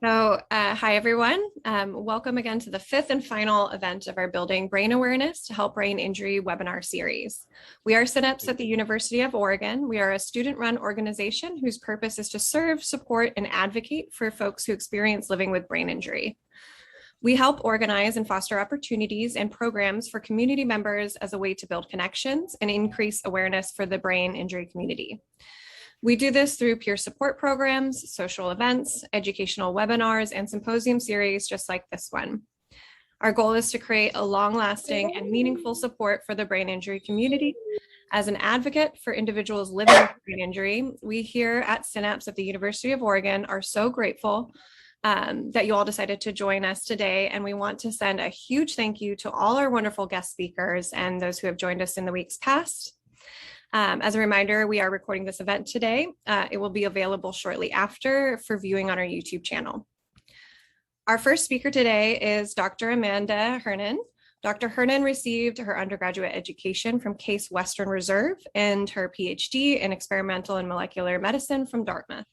Hi everyone. Welcome again to the fifth and final event of our Building Brain Awareness to Help Brain Injury webinar series. We are Synapse at the University of Oregon. We are a student-run organization whose purpose is to serve, support, and advocate for folks who experience living with brain injury. We help organize and foster opportunities and programs for community members as a way to build connections and increase awareness for the brain injury community. We do this through peer support programs, social events, educational webinars, and symposium series just like this one. Our goal is to create a long-lasting and meaningful support for the brain injury community. As an advocate for individuals living with brain injury, we here at Synapse at the University of Oregon are so grateful that you all decided to join us today. And we want to send a huge thank you to all our wonderful guest speakers and those who have joined us in the weeks past. As a reminder, we are recording this event today. It will be available shortly after for viewing on our YouTube channel. Our first speaker today is Dr. Amanda Hernan. Dr. Hernan received her undergraduate education from Case Western Reserve and her PhD in experimental and molecular medicine from Dartmouth.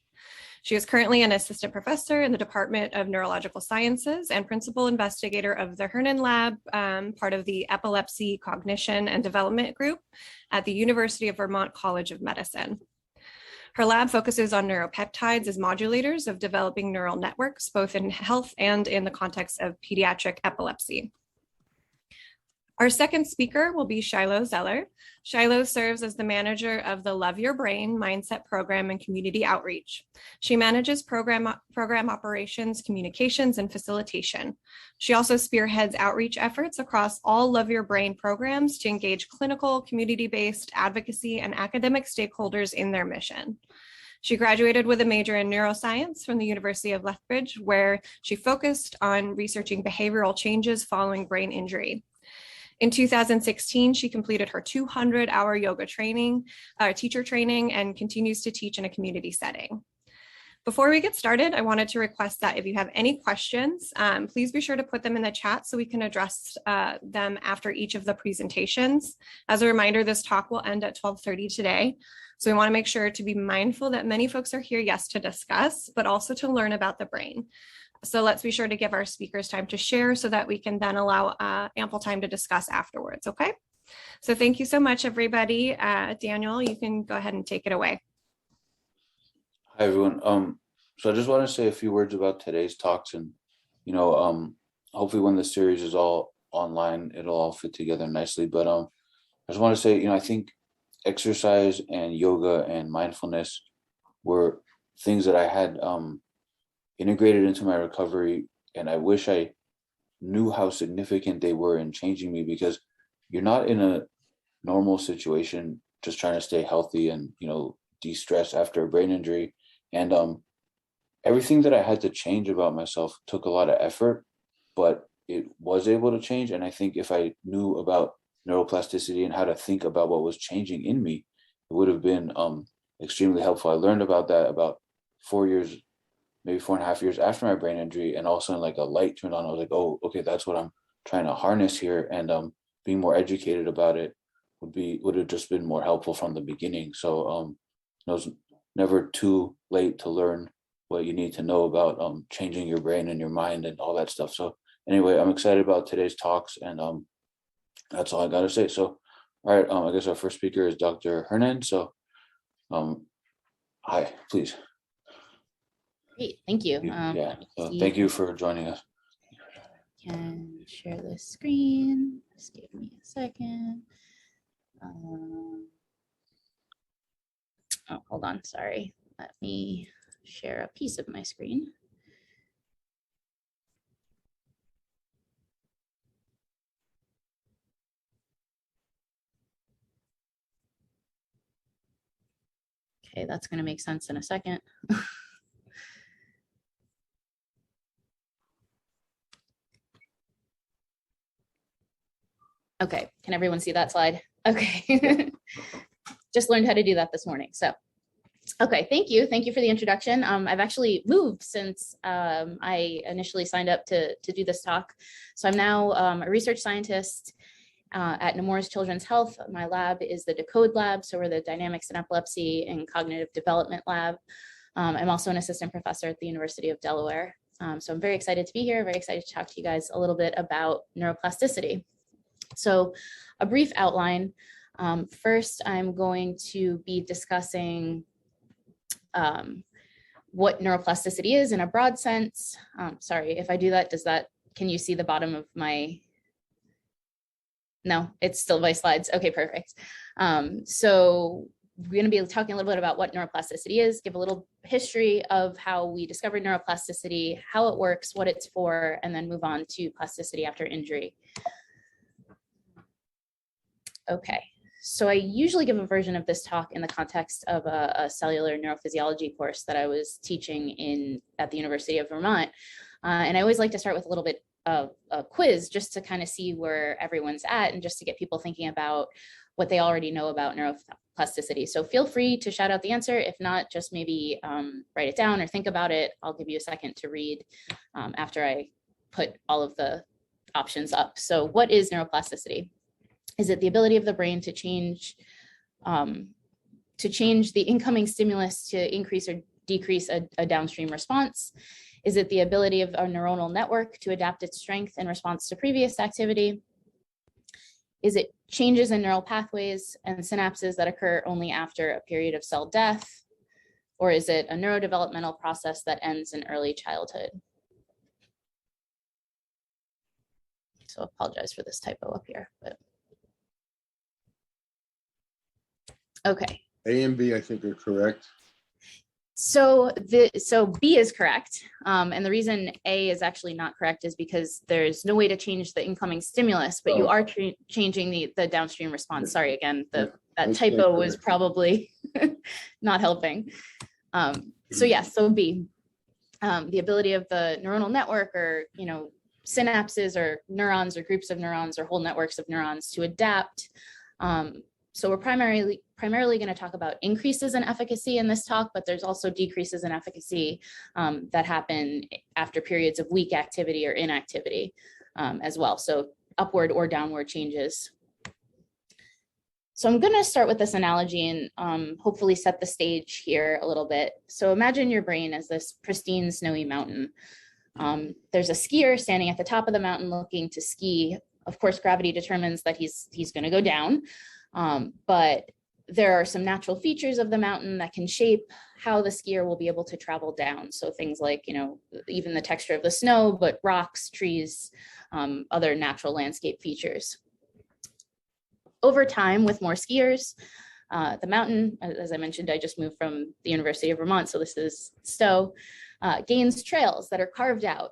She is currently an assistant professor in the Department of Neurological Sciences and principal investigator of the Hernan Lab, part of the Epilepsy, Cognition, and Development Group at the University of Vermont College of Medicine. Her lab focuses on neuropeptides as modulators of developing neural networks, both in health and in the context of pediatric epilepsy. Our second speaker will be Shilo Zeller. Shilo serves as the manager of the Love Your Brain Mindset Program and Community Outreach. She manages program operations, communications, and facilitation. She also spearheads outreach efforts across all Love Your Brain programs to engage clinical, community-based advocacy and academic stakeholders in their mission. She graduated with a major in neuroscience from the University of Lethbridge, where she focused on researching behavioral changes following brain injury. In 2016, she completed her 200-hour yoga training, teacher training, and continues to teach in a community setting. Before we get started, I wanted to request that if you have any questions, please be sure to put them in the chat so we can address them after each of the presentations. As a reminder, this talk will end at 12:30 today. So we want to make sure to be mindful that many folks are here, yes, to discuss, but also to learn about the brain. So let's be sure to give our speakers time to share so that we can then allow ample time to discuss afterwards, okay? So thank you so much, everybody. Daniel, you can go ahead and take it away. Hi, everyone. So I just want to say a few words about today's talks, and, hopefully when the series is all online, it'll all fit together nicely. But I just want to say, I think exercise and yoga and mindfulness were things that I had integrated into my recovery, and I wish I knew how significant they were in changing me, because you're not in a normal situation just trying to stay healthy and de-stress after a brain injury. And everything that I had to change about myself took a lot of effort, but it was able to change. And I think if I knew about neuroplasticity and how to think about what was changing in me, it would have been extremely helpful. I learned about that about 4 years, maybe 4.5 years after my brain injury, and also like a light turned on. I was like, oh, okay, that's what I'm trying to harness here. And being more educated about it would have just been more helpful from the beginning. So it was never too late to learn what you need to know about changing your brain and your mind and all that stuff. So anyway, I'm excited about today's talks, and that's all I got to say. So, all right, I guess our first speaker is Dr. Hernan. So hi, please. Great, thank you. Yeah, so thank you for joining us. Can share the screen. Just give me a second. Oh, hold on, sorry. Let me share a piece of my screen. Okay, that's going to make sense in a second. Okay, can everyone see that slide? Okay, just learned how to do that this morning. So, okay, thank you. Thank you for the introduction. I've actually moved since I initially signed up to do this talk. So I'm now a research scientist at Nemours Children's Health. My lab is the DECODE lab, so we're the Dynamics in Epilepsy and Cognitive Development lab. I'm also an assistant professor at the University of Delaware. So I'm very excited to be here, very excited to talk to you guys a little bit about neuroplasticity. So a brief outline. First, I'm going to be discussing what neuroplasticity is in a broad sense. Sorry, if I do that, can you see the bottom of my, no, it's still my slides. Okay, perfect. So we're going to be talking a little bit about what neuroplasticity is, give a little history of how we discovered neuroplasticity, how it works, what it's for, and then move on to plasticity after injury. Okay, so I usually give a version of this talk in the context of a cellular neurophysiology course that I was teaching at the University of Vermont. And I always like to start with a little bit of a quiz just to kind of see where everyone's at and just to get people thinking about what they already know about neuroplasticity. So feel free to shout out the answer. If not, just maybe write it down or think about it. I'll give you a second to read after I put all of the options up. So what is neuroplasticity? Is it the ability of the brain to change the incoming stimulus to increase or decrease a downstream response? Is it the ability of a neuronal network to adapt its strength in response to previous activity? Is it changes in neural pathways and synapses that occur only after a period of cell death? Or is it a neurodevelopmental process that ends in early childhood? So apologize for this typo up here, but. Okay. A and B, I think, are correct. So B is correct. And the reason A is actually not correct is because there's no way to change the incoming stimulus, but you are changing the downstream response. Sorry, again, that typo was probably not helping. So yes, so B, the ability of the neuronal network or, synapses or neurons or groups of neurons or whole networks of neurons to adapt. So we're primarily going to talk about increases in efficacy in this talk, but there's also decreases in efficacy that happen after periods of weak activity or inactivity as well. So upward or downward changes. So I'm going to start with this analogy and hopefully set the stage here a little bit. So imagine your brain as this pristine snowy mountain. There's a skier standing at the top of the mountain looking to ski. Of course, gravity determines that he's going to go down. But there are some natural features of the mountain that can shape how the skier will be able to travel down. So things like, even the texture of the snow, but rocks, trees, other natural landscape features. Over time, with more skiers, the mountain, as I mentioned, I just moved from the University of Vermont, so this is Stowe, gains trails that are carved out.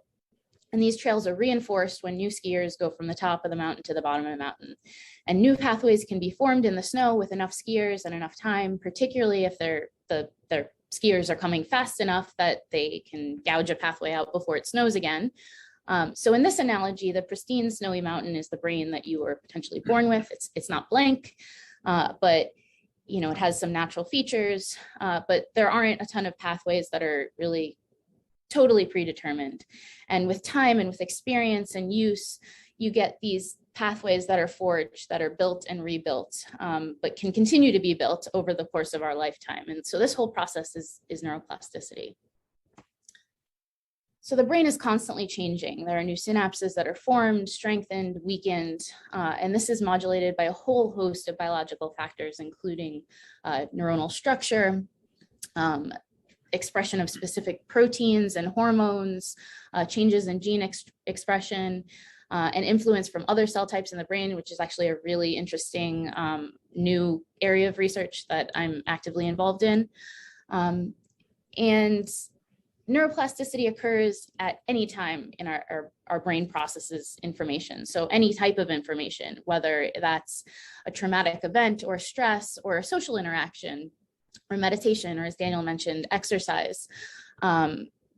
And these trails are reinforced when new skiers go from the top of the mountain to the bottom of the mountain. And new pathways can be formed in the snow with enough skiers and enough time, particularly if their skiers are coming fast enough that they can gouge a pathway out before it snows again. So in this analogy, the pristine snowy mountain is the brain that you were potentially born with. It's not blank, but it has some natural features, but there aren't a ton of pathways that are really totally predetermined. And with time and with experience and use, you get these pathways that are forged, that are built and rebuilt, but can continue to be built over the course of our lifetime. And so this whole process is neuroplasticity. So the brain is constantly changing. There are new synapses that are formed, strengthened, weakened, and this is modulated by a whole host of biological factors, including neuronal structure, expression of specific proteins and hormones, changes in gene expression, and influence from other cell types in the brain, which is actually a really interesting new area of research that I'm actively involved in. And neuroplasticity occurs at any time in our brain processes information. So any type of information, whether that's a traumatic event or stress or a social interaction, or meditation, or as Daniel mentioned, exercise.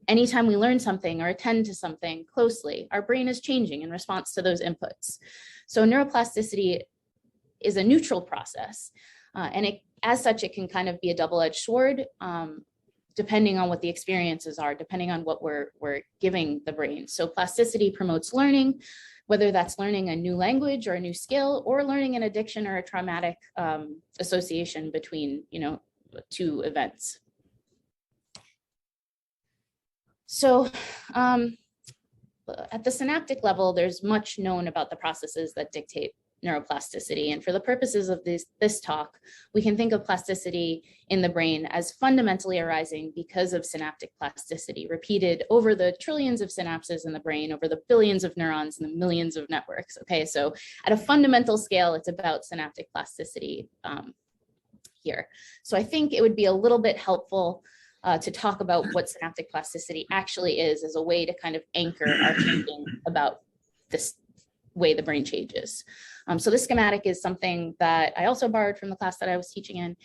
Anytime we learn something or attend to something closely, our brain is changing in response to those inputs. So neuroplasticity is a neutral process. And as such, it can kind of be a double-edged sword, depending on what the experiences are, depending on what we're giving the brain. So plasticity promotes learning, whether that's learning a new language or a new skill, or learning an addiction or a traumatic association between, two events. So at the synaptic level, there's much known about the processes that dictate neuroplasticity. And for the purposes of this talk, we can think of plasticity in the brain as fundamentally arising because of synaptic plasticity, repeated over the trillions of synapses in the brain, over the billions of neurons and the millions of networks. Okay, so at a fundamental scale, it's about synaptic plasticity here. So I think it would be a little bit helpful to talk about what synaptic plasticity actually is as a way to kind of anchor our thinking about this way the brain changes. So this schematic is something that I also borrowed from the class that I was teaching in,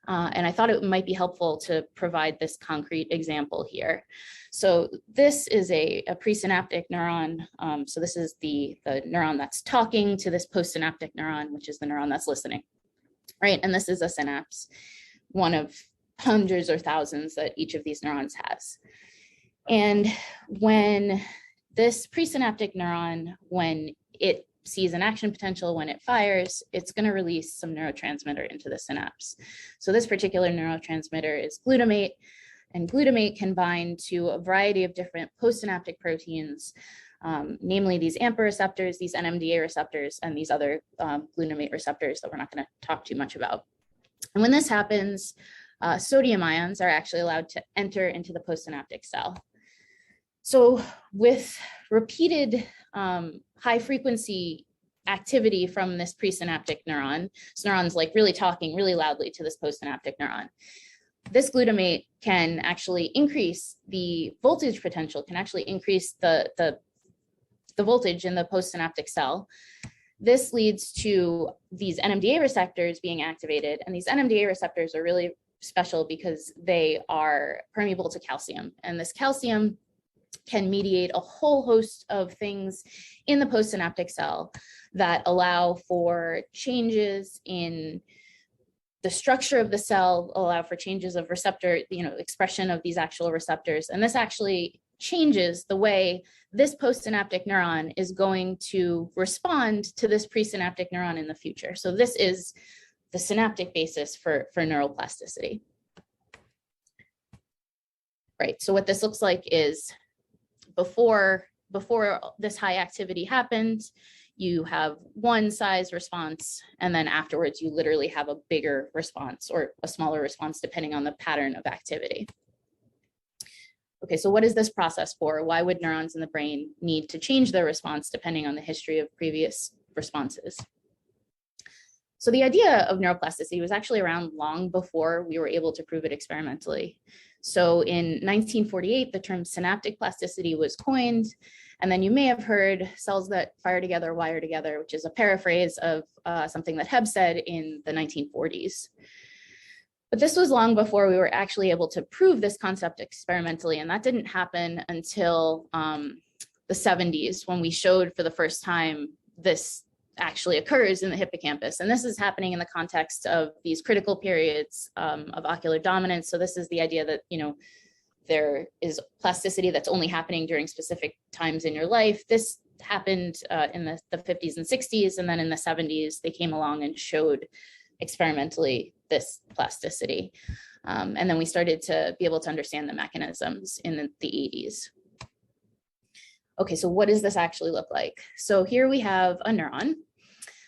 and I thought it might be helpful to provide this concrete example here. So this is a presynaptic neuron. So this is the neuron that's talking to this postsynaptic neuron, which is the neuron that's listening, right? And this is a synapse, one of hundreds or thousands that each of these neurons has. And when this presynaptic neuron, when it sees an action potential, when it fires, it's going to release some neurotransmitter into the synapse. So this particular neurotransmitter is glutamate, and glutamate can bind to a variety of different postsynaptic proteins, namely these AMPA receptors, these NMDA receptors, and these other glutamate receptors that we're not going to talk too much about. And when this happens, sodium ions are actually allowed to enter into the postsynaptic cell. So with repeated high frequency activity from this presynaptic neuron, this neuron's like really talking really loudly to this postsynaptic neuron. This glutamate can actually increase the voltage potential, can actually increase the voltage in the postsynaptic cell. This leads to these NMDA receptors being activated, and these NMDA receptors are really special because they are permeable to calcium, and this calcium can mediate a whole host of things in the postsynaptic cell that allow for changes in the structure of the cell, allow for changes of receptor, expression of these actual receptors. And this actually changes the way this postsynaptic neuron is going to respond to this presynaptic neuron in the future. So this is the synaptic basis for neuroplasticity. Right, so what this looks like is before this high activity happened, you have one size response, and then afterwards you literally have a bigger response or a smaller response depending on the pattern of activity. Okay, so what is this process for? Why would neurons in the brain need to change their response depending on the history of previous responses? So the idea of neuroplasticity was actually around long before we were able to prove it experimentally. So in 1948, the term synaptic plasticity was coined. And then you may have heard cells that fire together, wire together, which is a paraphrase of something that Hebb said in the 1940s. But this was long before we were actually able to prove this concept experimentally. And that didn't happen until the 70s, when we showed for the first time this actually occurs in the hippocampus. And this is happening in the context of these critical periods of ocular dominance. So this is the idea that, there is plasticity that's only happening during specific times in your life. This happened in the 50s and 60s. And then in the 70s, they came along and showed experimentally this plasticity. And then we started to be able to understand the mechanisms in the 80s. Okay, so what does this actually look like? So here we have a neuron.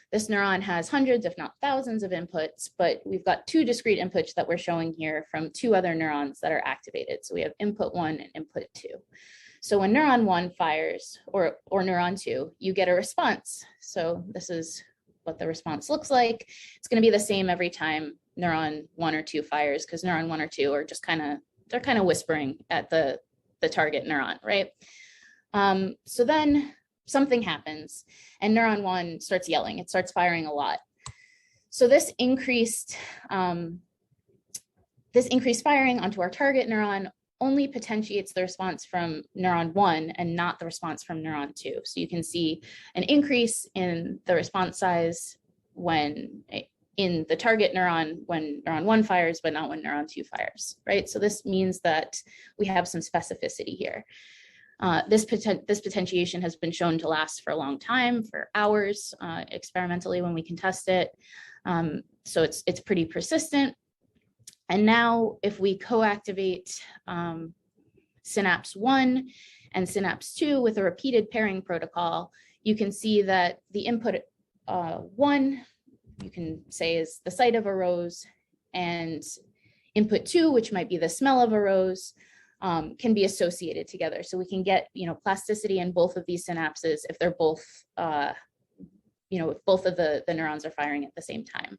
This neuron has hundreds, if not thousands of inputs, but we've got two discrete inputs that we're showing here from two other neurons that are activated. So we have input 1 and input 2. So when neuron 1 fires, or neuron 2, you get a response. So this is what the response looks like. It's going to be the same every time neuron 1 or 2 fires, because neuron 1 or 2 are just they're kind of whispering at the target neuron, right? So then something happens and neuron 1 starts yelling. It starts firing a lot. So this increased firing onto our target neuron only potentiates the response from neuron 1 and not the response from neuron 2. So you can see an increase in the response size in the target neuron when neuron 1 fires, but not when neuron 2 fires, right? So this means that we have some specificity here. This potentiation has been shown to last for a long time, for hours, experimentally when we can test it. So it's pretty persistent. And now if we co-activate Synapse 1 and Synapse 2 with a repeated pairing protocol, you can see that the input 1, you can say is the sight of a rose, and input 2, which might be the smell of a rose, can be associated together. So we can get, plasticity in both of these synapses if they're both, if both of the neurons are firing at the same time.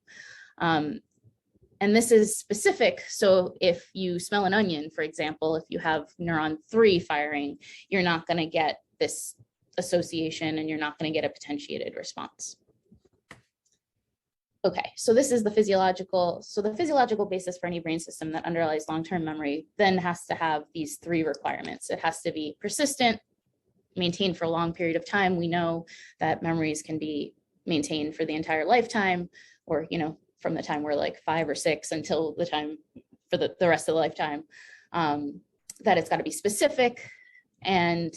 And this is specific. So if you smell an onion, for example, if you have neuron 3 firing, you're not going to get this association and you're not going to get a potentiated response. Okay, so this is the physiological. So the physiological basis for any brain system that underlies long-term memory then has to have these 3 requirements. It has to be persistent, maintained for a long period of time. We know that memories can be maintained for the entire lifetime, or, from the time we're like 5 or 6 until the time for the rest of the lifetime, that it's got to be specific and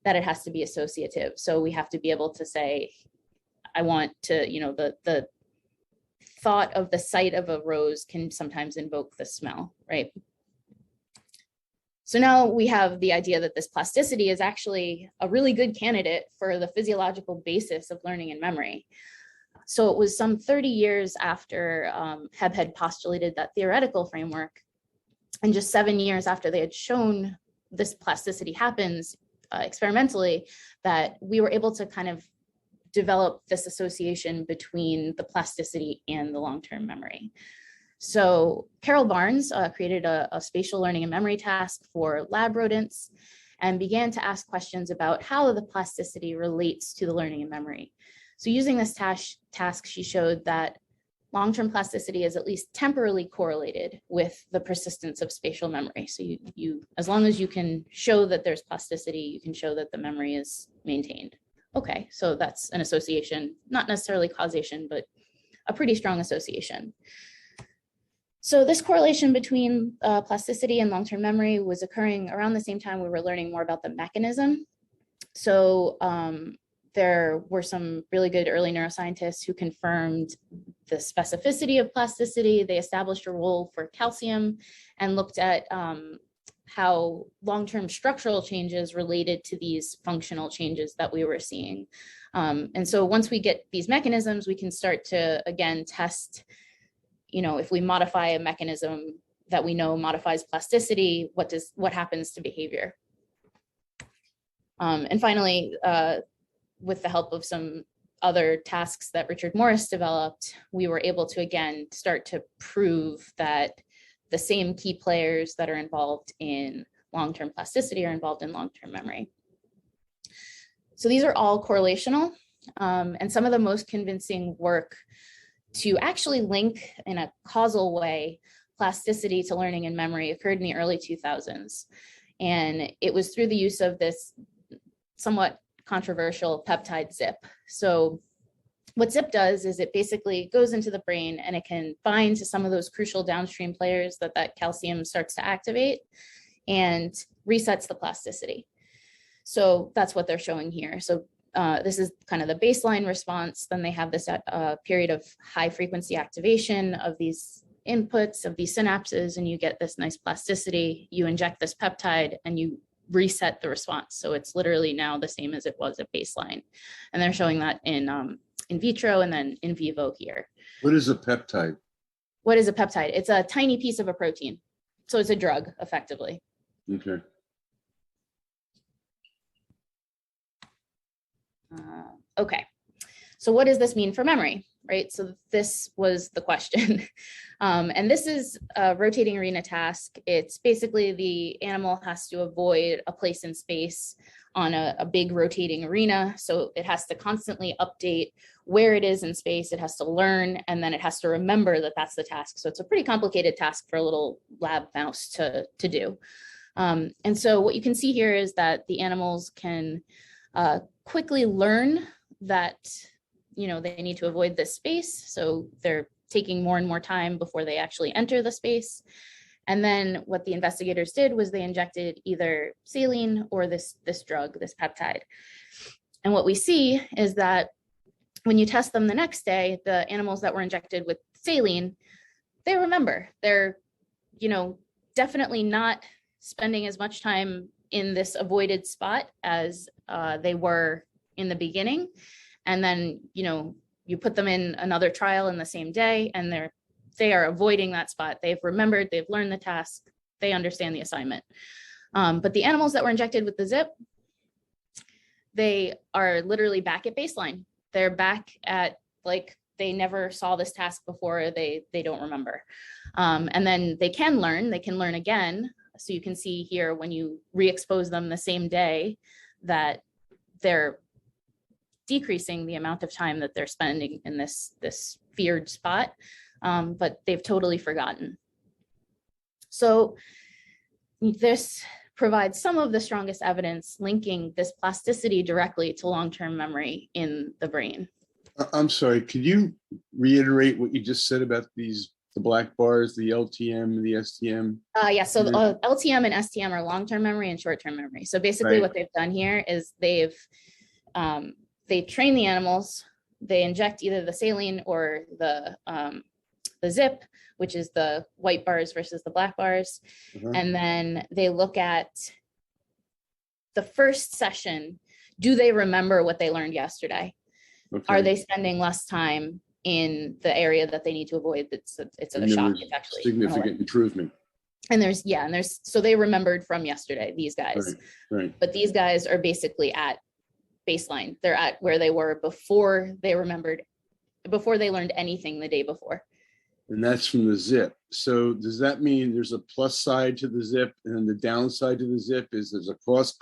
that it has to be associative. So we have to be able to say, I want to, the thought of the sight of a rose can sometimes invoke the smell, right? So now we have the idea that this plasticity is actually a really good candidate for the physiological basis of learning and memory. So it was some 30 years after Hebb had postulated that theoretical framework, and just 7 years after they had shown this plasticity happens experimentally, that we were able to kind of develop this association between the plasticity and the long-term memory. So Carol Barnes created a spatial learning and memory task for lab rodents and began to ask questions about how the plasticity relates to the learning and memory. So using this task, she showed that long-term plasticity is at least temporarily correlated with the persistence of spatial memory. So you as long as you can show that there's plasticity, you can show that the memory is maintained. Okay, so that's an association, not necessarily causation, but a pretty strong association. So this correlation between plasticity and long-term memory was occurring around the same time we were learning more about the mechanism. So there were some really good early neuroscientists who confirmed the specificity of plasticity. They established a role for calcium and looked at how long-term structural changes related to these functional changes that we were seeing. And so once we get these mechanisms, we can start to, again, test, if we modify a mechanism that we know modifies plasticity, what happens to behavior? And finally, with the help of some other tasks that Richard Morris developed, we were able to, again, start to prove that the same key players that are involved in long-term plasticity are involved in long-term memory. So these are all correlational, and some of the most convincing work to actually link in a causal way plasticity to learning and memory occurred in the early 2000s. And it was through the use of this somewhat controversial peptide ZIP. So what ZIP does is it basically goes into the brain and it can bind to some of those crucial downstream players that calcium starts to activate and resets the plasticity. So that's what they're showing here. So this is kind of the baseline response. Then they have this period of high frequency activation of these inputs, of these synapses, and you get this nice plasticity. You inject this peptide and you reset the response. So it's literally now the same as it was at baseline. And they're showing that in vitro and then in vivo here. What is a peptide? What is a peptide? It's a tiny piece of a protein. So it's a drug, effectively. Okay. Okay. So what does this mean for memory, right? So this was the question. And this is a rotating arena task. It's basically the animal has to avoid a place in space on a big rotating arena. So it has to constantly update where it is in space. It has to learn, and then it has to remember that that's the task. So it's a pretty complicated task for a little lab mouse to do. And so what you can see here is that the animals can quickly learn that, they need to avoid this space. So they're taking more and more time before they actually enter the space. And then what the investigators did was they injected either saline or this drug, this peptide. And what we see is that when you test them the next day, the animals that were injected with saline, they remember. They're, definitely not spending as much time in this avoided spot as they were in the beginning. And then, you put them in another trial in the same day, and they are avoiding that spot. They've remembered, they've learned the task, they understand the assignment. But the animals that were injected with the zip, they are literally back at baseline. They're back at, like, they never saw this task before, they don't remember. And then they can learn again. So you can see here when you re-expose them the same day that they're decreasing the amount of time that they're spending in this feared spot, but they've totally forgotten. So this provides some of the strongest evidence linking this plasticity directly to long-term memory in the brain. I'm sorry, could you reiterate what you just said about the black bars, the LTM, the STM? Yeah, so LTM and STM are long-term memory and short-term memory. So basically what they've done here is they train the animals, they inject either the saline or the zip, which is the white bars versus the black bars. And then they look at the first session. Do they remember what they learned yesterday? Okay. Are they spending less time in the area that they need to avoid? It's a shock. It's actually significant improvement. And so they remembered from yesterday, these guys. Right. But these guys are basically at baseline. They're at where they were before they learned anything the day before. And that's from the zip. So does that mean there's a plus side to the zip, and then the downside to the zip is there's a cost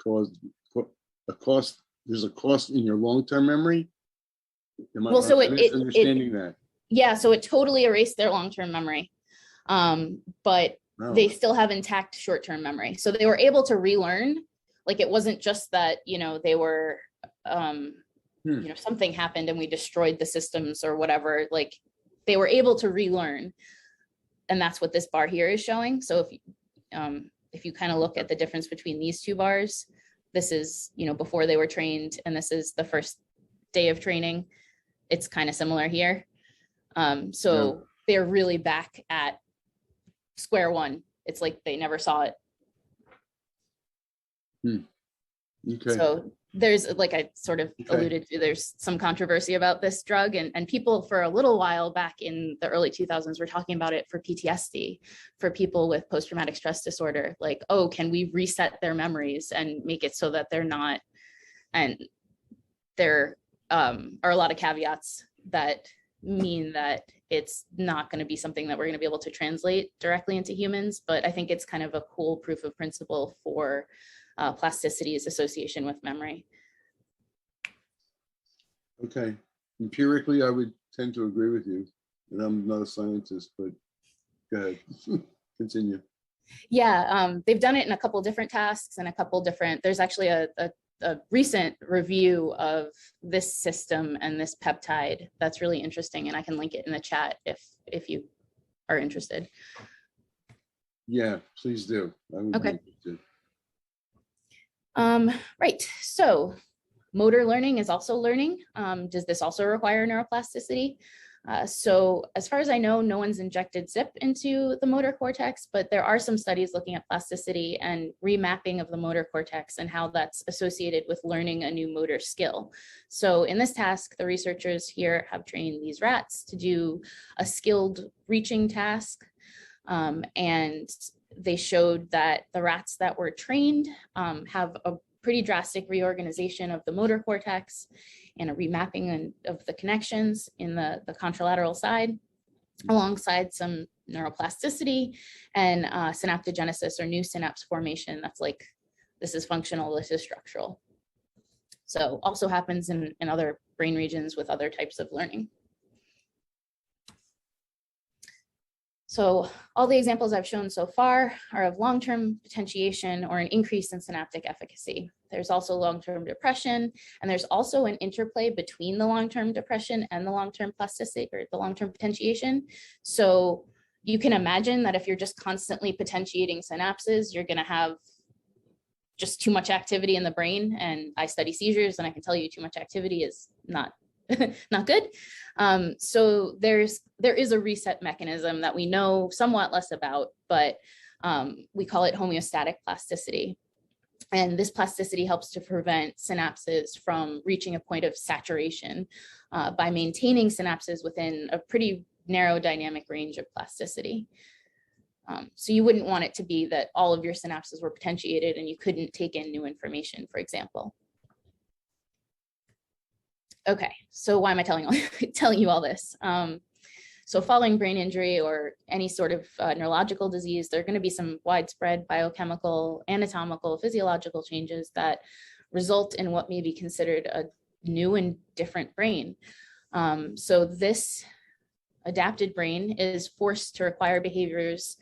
in your long-term memory? So understanding that? Yeah, so it totally erased their long-term memory, but they still have intact short-term memory. So they were able to relearn. Like, it wasn't just that, they were, something happened and we destroyed the systems or whatever. Like, they were able to relearn, and that's what this bar here is showing. So if you kind of look at the difference between these two bars, this is, before they were trained, and this is the first day of training. It's kind of similar here. They're really back at square one. It's like they never saw it. Okay. So there's, like I sort of alluded to, there's some controversy about this drug, and people for a little while back in the early 2000s were talking about it for PTSD, for people with post-traumatic stress disorder. Like, oh, can we reset their memories and make it so that they're not, and there are a lot of caveats that mean that it's not going to be something that we're going to be able to translate directly into humans, but I think it's kind of a cool proof of principle for plasticity's association with memory. Okay. Empirically, I would tend to agree with you, and I'm not a scientist, but go ahead. Continue. Yeah, they've done it in a couple different tasks and there's actually a recent review of this system and this peptide that's really interesting, and I can link it in the chat if you are interested. Yeah, please do. Okay. Right, so motor learning is also learning. Does this also require neuroplasticity? So as far as I know, no one's injected zip into the motor cortex, but there are some studies looking at plasticity and remapping of the motor cortex and how that's associated with learning a new motor skill. So in this task, the researchers here have trained these rats to do a skilled reaching task. And they showed that the rats that were trained have a pretty drastic reorganization of the motor cortex and a remapping of the connections in the contralateral side, alongside some neuroplasticity and synaptogenesis, or new synapse formation. That's like, this is functional, this is structural. So also happens in other brain regions with other types of learning. So all the examples I've shown so far are of long-term potentiation or an increase in synaptic efficacy. There's also long-term depression, and there's also an interplay between the long-term depression and the long-term plasticity, or the long-term potentiation. So you can imagine that if you're just constantly potentiating synapses, you're gonna have just too much activity in the brain. And I study seizures, and I can tell you too much activity is not not good. So there is a reset mechanism that we know somewhat less about, but We call it homeostatic plasticity. And this plasticity helps to prevent synapses from reaching a point of saturation by maintaining synapses within a pretty narrow dynamic range of plasticity. So you wouldn't want it to be that all of your synapses were potentiated and you couldn't take in new information, for example. Okay, so why am I telling you all this? So following brain injury or any sort of neurological disease, there are going to be some widespread biochemical, anatomical, physiological changes that result in what may be considered a new and different brain. So this adapted brain is forced to reacquire behaviors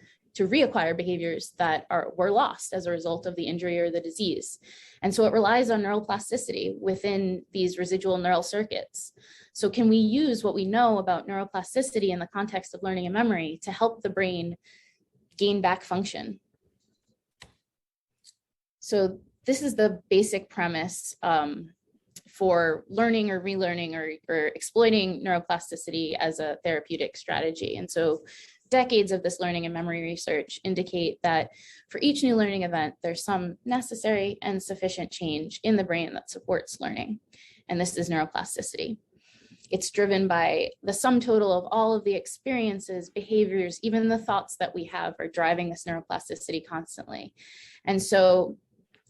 that were lost as a result of the injury or the disease. And so it relies on neuroplasticity within these residual neural circuits. So can we use what we know about neuroplasticity in the context of learning and memory to help the brain gain back function? So this is the basic premise for learning or relearning or exploiting neuroplasticity as a therapeutic strategy. And so decades of this learning and memory research indicate that for each new learning event, there's some necessary and sufficient change in the brain that supports learning. And this is neuroplasticity. It's driven by the sum total of all of the experiences, behaviors, even the thoughts that we have are driving this neuroplasticity constantly. And so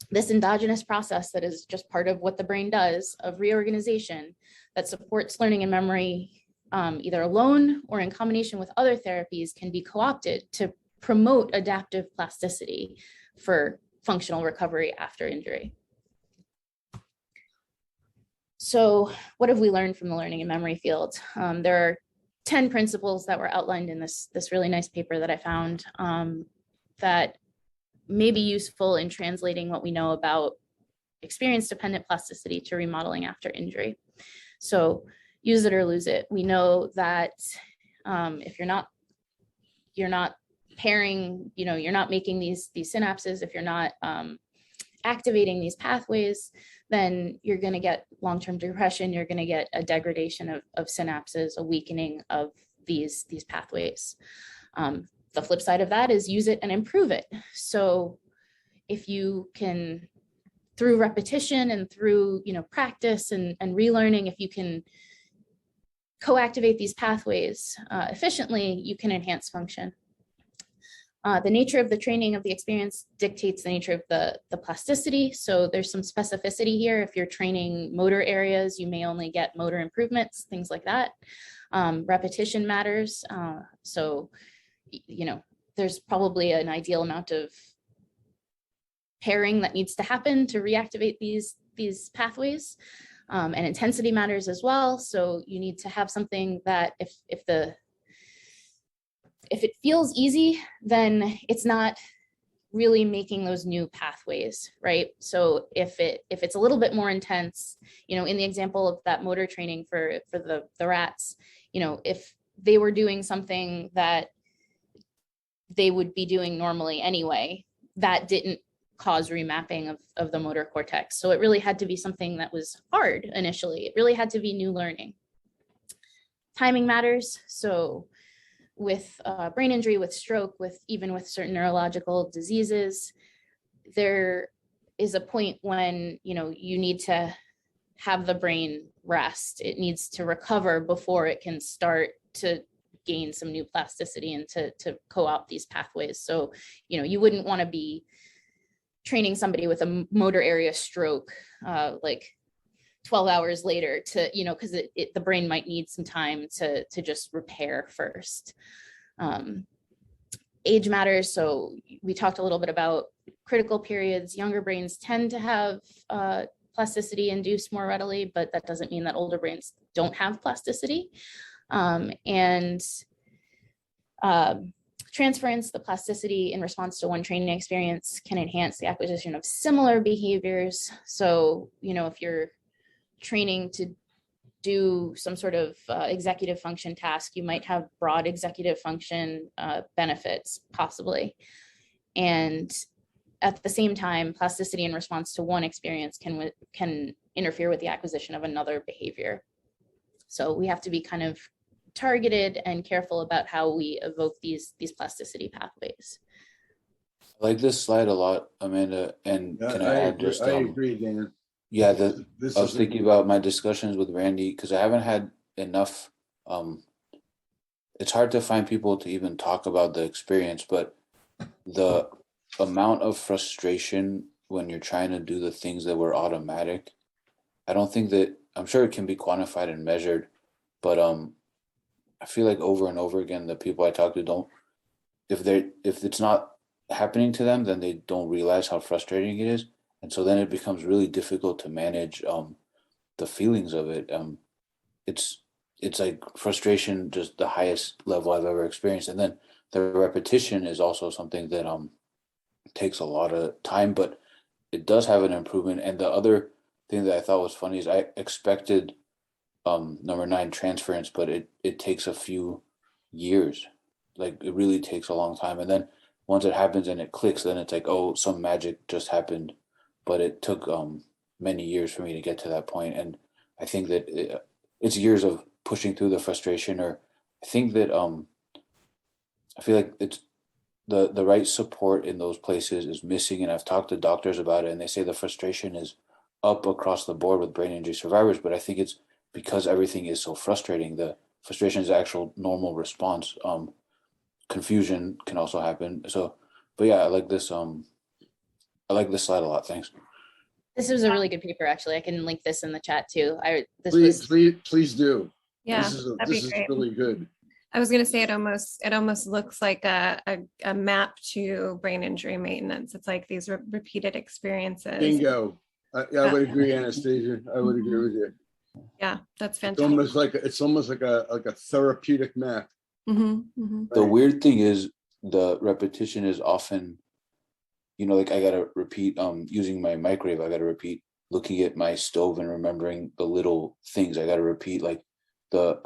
this endogenous process that is just part of what the brain does of reorganization that supports learning and memory either alone or in combination with other therapies can be co-opted to promote adaptive plasticity for functional recovery after injury. So what have we learned from the learning and memory field? There are 10 principles that were outlined in this really nice paper that I found that may be useful in translating what we know about experience-dependent plasticity to remodeling after injury. So use it or lose it. We know that if you're not pairing, you're not making these synapses, if you're not activating these pathways, then you're going to get long-term depression. You're going to get a degradation of synapses, a weakening of these pathways. The flip side of that is use it and improve it. So if you can, through repetition and through practice and relearning, if you can co-activate these pathways efficiently, you can enhance function. The nature of the training of the experience dictates the nature of the plasticity. So there's some specificity here. If you're training motor areas, you may only get motor improvements, things like that. Repetition matters. So, there's probably an ideal amount of pairing that needs to happen to reactivate these pathways. And intensity matters as well. So you need to have something that if it feels easy, then it's not really making those new pathways, right? So if it's a little bit more intense, in the example of that motor training for the rats, if they were doing something that they would be doing normally anyway, that didn't cause remapping of the motor cortex. So it really had to be something that was hard initially. It really had to be new learning. Timing matters. So with brain injury, with stroke, even with certain neurological diseases, there is a point when you need to have the brain rest. It needs to recover before it can start to gain some new plasticity and to co-opt these pathways. So you wouldn't want to be training somebody with a motor area stroke like 12 hours later to, because the brain might need some time to just repair first. Age matters. So we talked a little bit about critical periods. Younger brains tend to have plasticity induced more readily, but that doesn't mean that older brains don't have plasticity. Transference, the plasticity in response to one training experience can enhance the acquisition of similar behaviors. So, if you're training to do some sort of executive function task, you might have broad executive function benefits possibly. And at the same time, plasticity in response to one experience can interfere with the acquisition of another behavior. So we have to be kind of targeted and careful about how we evoke these plasticity pathways. I like this slide a lot, Amanda. And Yeah, can I add just I agree, Dan. yeah, This I was is thinking about my discussions with Randy because I haven't had enough. It's hard to find people to even talk about the experience, but the amount of frustration when you're trying to do the things that were automatic, I don't think that I'm sure it can be quantified and measured, but I feel like over and over again the people I talk to don't if it's not happening to them, then they don't realize how frustrating it is. And so then it becomes really difficult to manage the feelings of it. It's it's like frustration, just the highest level I've ever experienced. And then the repetition is also something that takes a lot of time, but it does have an improvement. And the other thing that I thought was funny is I expected number 9 transference, but it takes a few years. Like it really takes a long time. And then once it happens and it clicks, then it's like, oh, some magic just happened. But it took many years for me to get to that point. And I think that it's years of pushing through the frustration, or I think that I feel like it's the right support in those places is missing. And I've talked to doctors about it, and they say the frustration is up across the board with brain injury survivors. But I think it's because everything is so frustrating. The frustration is the actual normal response. Confusion can also happen. So, but yeah, I like this. I like this slide a lot. Thanks. This was a really good paper, actually. I can link this in the chat too. Please do. Yeah, This is great. really good. I was going to say it almost looks like a map to brain injury maintenance. It's like these repeated experiences. Bingo. I would agree, Anastasia. I would agree with you. Yeah, that's It's fantastic. almost like a therapeutic map. The weird thing is the repetition is often, like I gotta repeat using my microwave. I gotta repeat looking at my stove and remembering the little things. I gotta repeat like the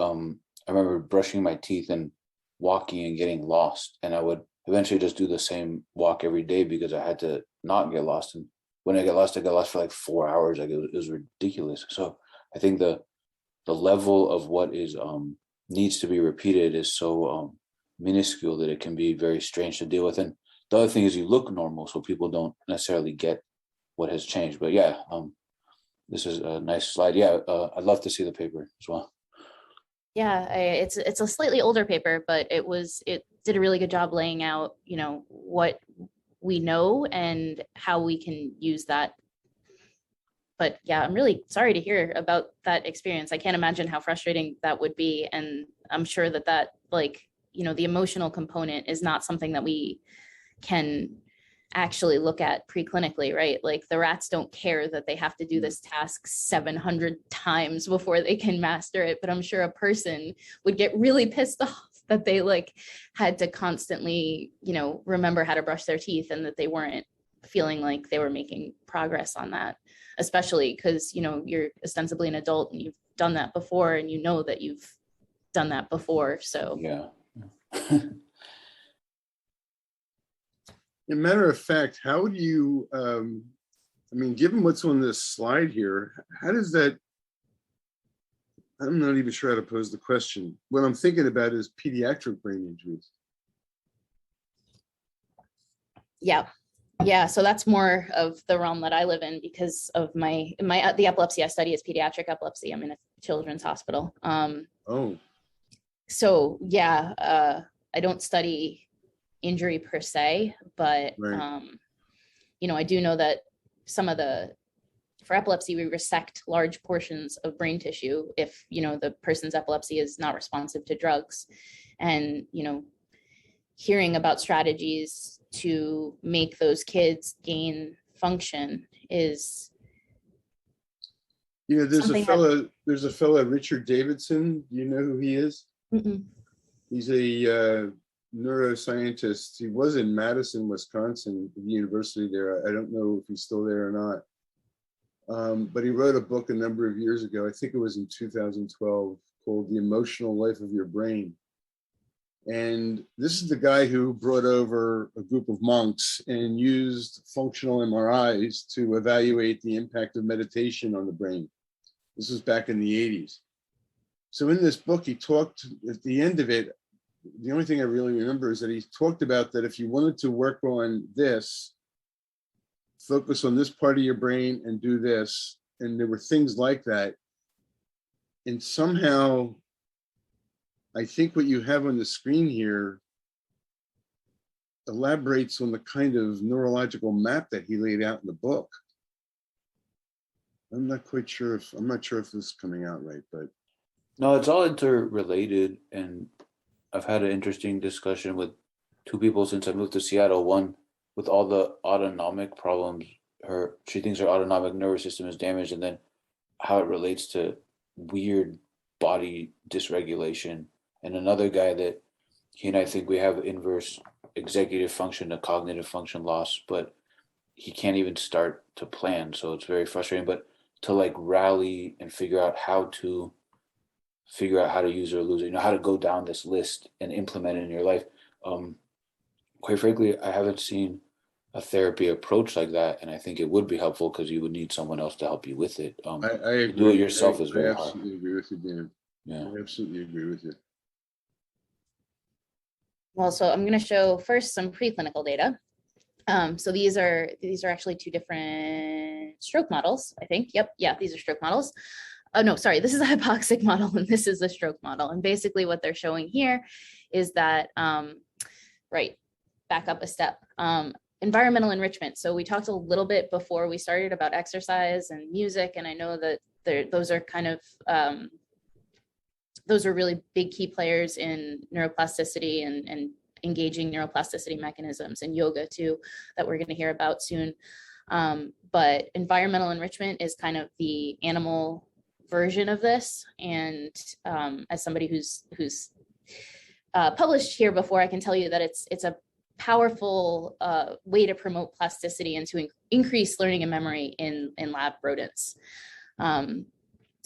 I remember brushing my teeth and walking and getting lost, and I would eventually just do the same walk every day because I had to not get lost. And when I got lost for like 4 hours. Like it was ridiculous. So I think the level of what is needs to be repeated is so minuscule that it can be very strange to deal with. And the other thing is you look normal, so people don't necessarily get what has changed. But yeah, this is a nice slide. Yeah, I'd love to see the paper as well. Yeah, it's a slightly older paper, but it did a really good job laying out, what we know and how we can use that. But yeah, I'm really sorry to hear about that experience. I can't imagine how frustrating that would be. And I'm sure that like, the emotional component is not something that we can actually look at preclinically, right? Like the rats don't care that they have to do this task 700 times before they can master it. But I'm sure a person would get really pissed off that they like had to constantly, remember how to brush their teeth and that they weren't feeling like they were making progress on that, especially because, you're ostensibly an adult and you've done that before and you know that you've done that before. So yeah. As a matter of fact, how do you, given what's on this slide here, how does that, I'm not even sure how to pose the question. What I'm thinking about is pediatric brain injuries. Yeah, so that's more of the realm that I live in because of the epilepsy I study is pediatric epilepsy. I'm in a children's hospital. So yeah, I don't study injury per se, but right. I do know that for epilepsy, we resect large portions of brain tissue if, the person's epilepsy is not responsive to drugs. And, hearing about strategies to make those kids gain function is there's a fellow, Richard Davidson. Do you know who he is? Mm-mm. He's a neuroscientist. He was in Madison, Wisconsin, at the university there. I don't know if he's still there or not. But he wrote a book a number of years ago, I think it was in 2012, called The Emotional Life of Your Brain. And this is the guy who brought over a group of monks and used functional MRIs to evaluate the impact of meditation on the brain. This was back in the 80s. So in this book, he talked at the end of it, the only thing I really remember is that he talked about that if you wanted to work on this, focus on this part of your brain and do this. And there were things like that. And somehow, I think what you have on the screen here elaborates on the kind of neurological map that he laid out in the book. I'm not sure if this is coming out right, but. No, it's all interrelated. And I've had an interesting discussion with two people since I moved to Seattle. One, with all the autonomic problems, she thinks her autonomic nervous system is damaged, and then how it relates to weird body dysregulation. And another guy that he and I think we have inverse executive function to cognitive function loss, but he can't even start to plan. So it's very frustrating, but to like rally and figure out how to use it or lose it, how to go down this list and implement it in your life. Quite frankly, I haven't seen a therapy approach like that, and I think it would be helpful because you would need someone else to help you with it. I agree. To do it yourself is very hard. I absolutely agree with you, Dan. Yeah. I absolutely agree with you. Well, so I'm going to show first some preclinical data. So these are actually two different stroke models, I think. Yep. Yeah, these are stroke models. Oh, no, sorry. This is a hypoxic model and this is a stroke model. And basically what they're showing here is that, right, back up a step. Environmental enrichment. So we talked a little bit before we started about exercise and music. And I know that those are kind of, those are really big key players in neuroplasticity and engaging neuroplasticity mechanisms, and yoga too, that we're going to hear about soon. But environmental enrichment is kind of the animal version of this. And as somebody who's published here before, I can tell you that it's a powerful way to promote plasticity and to increase learning and memory in lab rodents.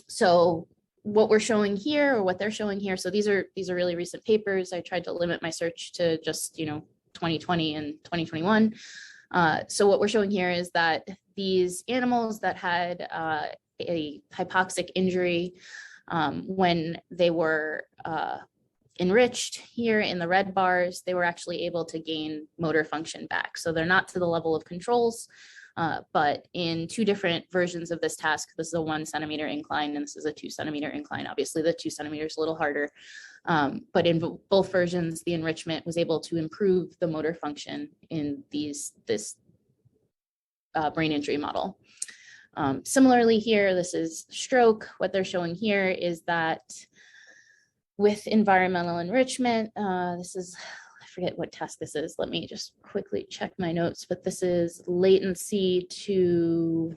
So what we're showing here, or what they're showing here, so these are really recent papers. I tried to limit my search to just 2020 and 2021. So what we're showing here is that these animals that had a hypoxic injury, when they were enriched here in the red bars, they were actually able to gain motor function back. So they're not to the level of controls, but in two different versions of this task, this is a 1 centimeter incline and this is a 2 centimeter incline. Obviously the 2 centimeters a little harder, but in both versions, the enrichment was able to improve the motor function in this brain injury model. Similarly here, this is stroke. What they're showing here is that with environmental enrichment, this is, I forget what test this is. Let me just quickly check my notes, but this is latency to,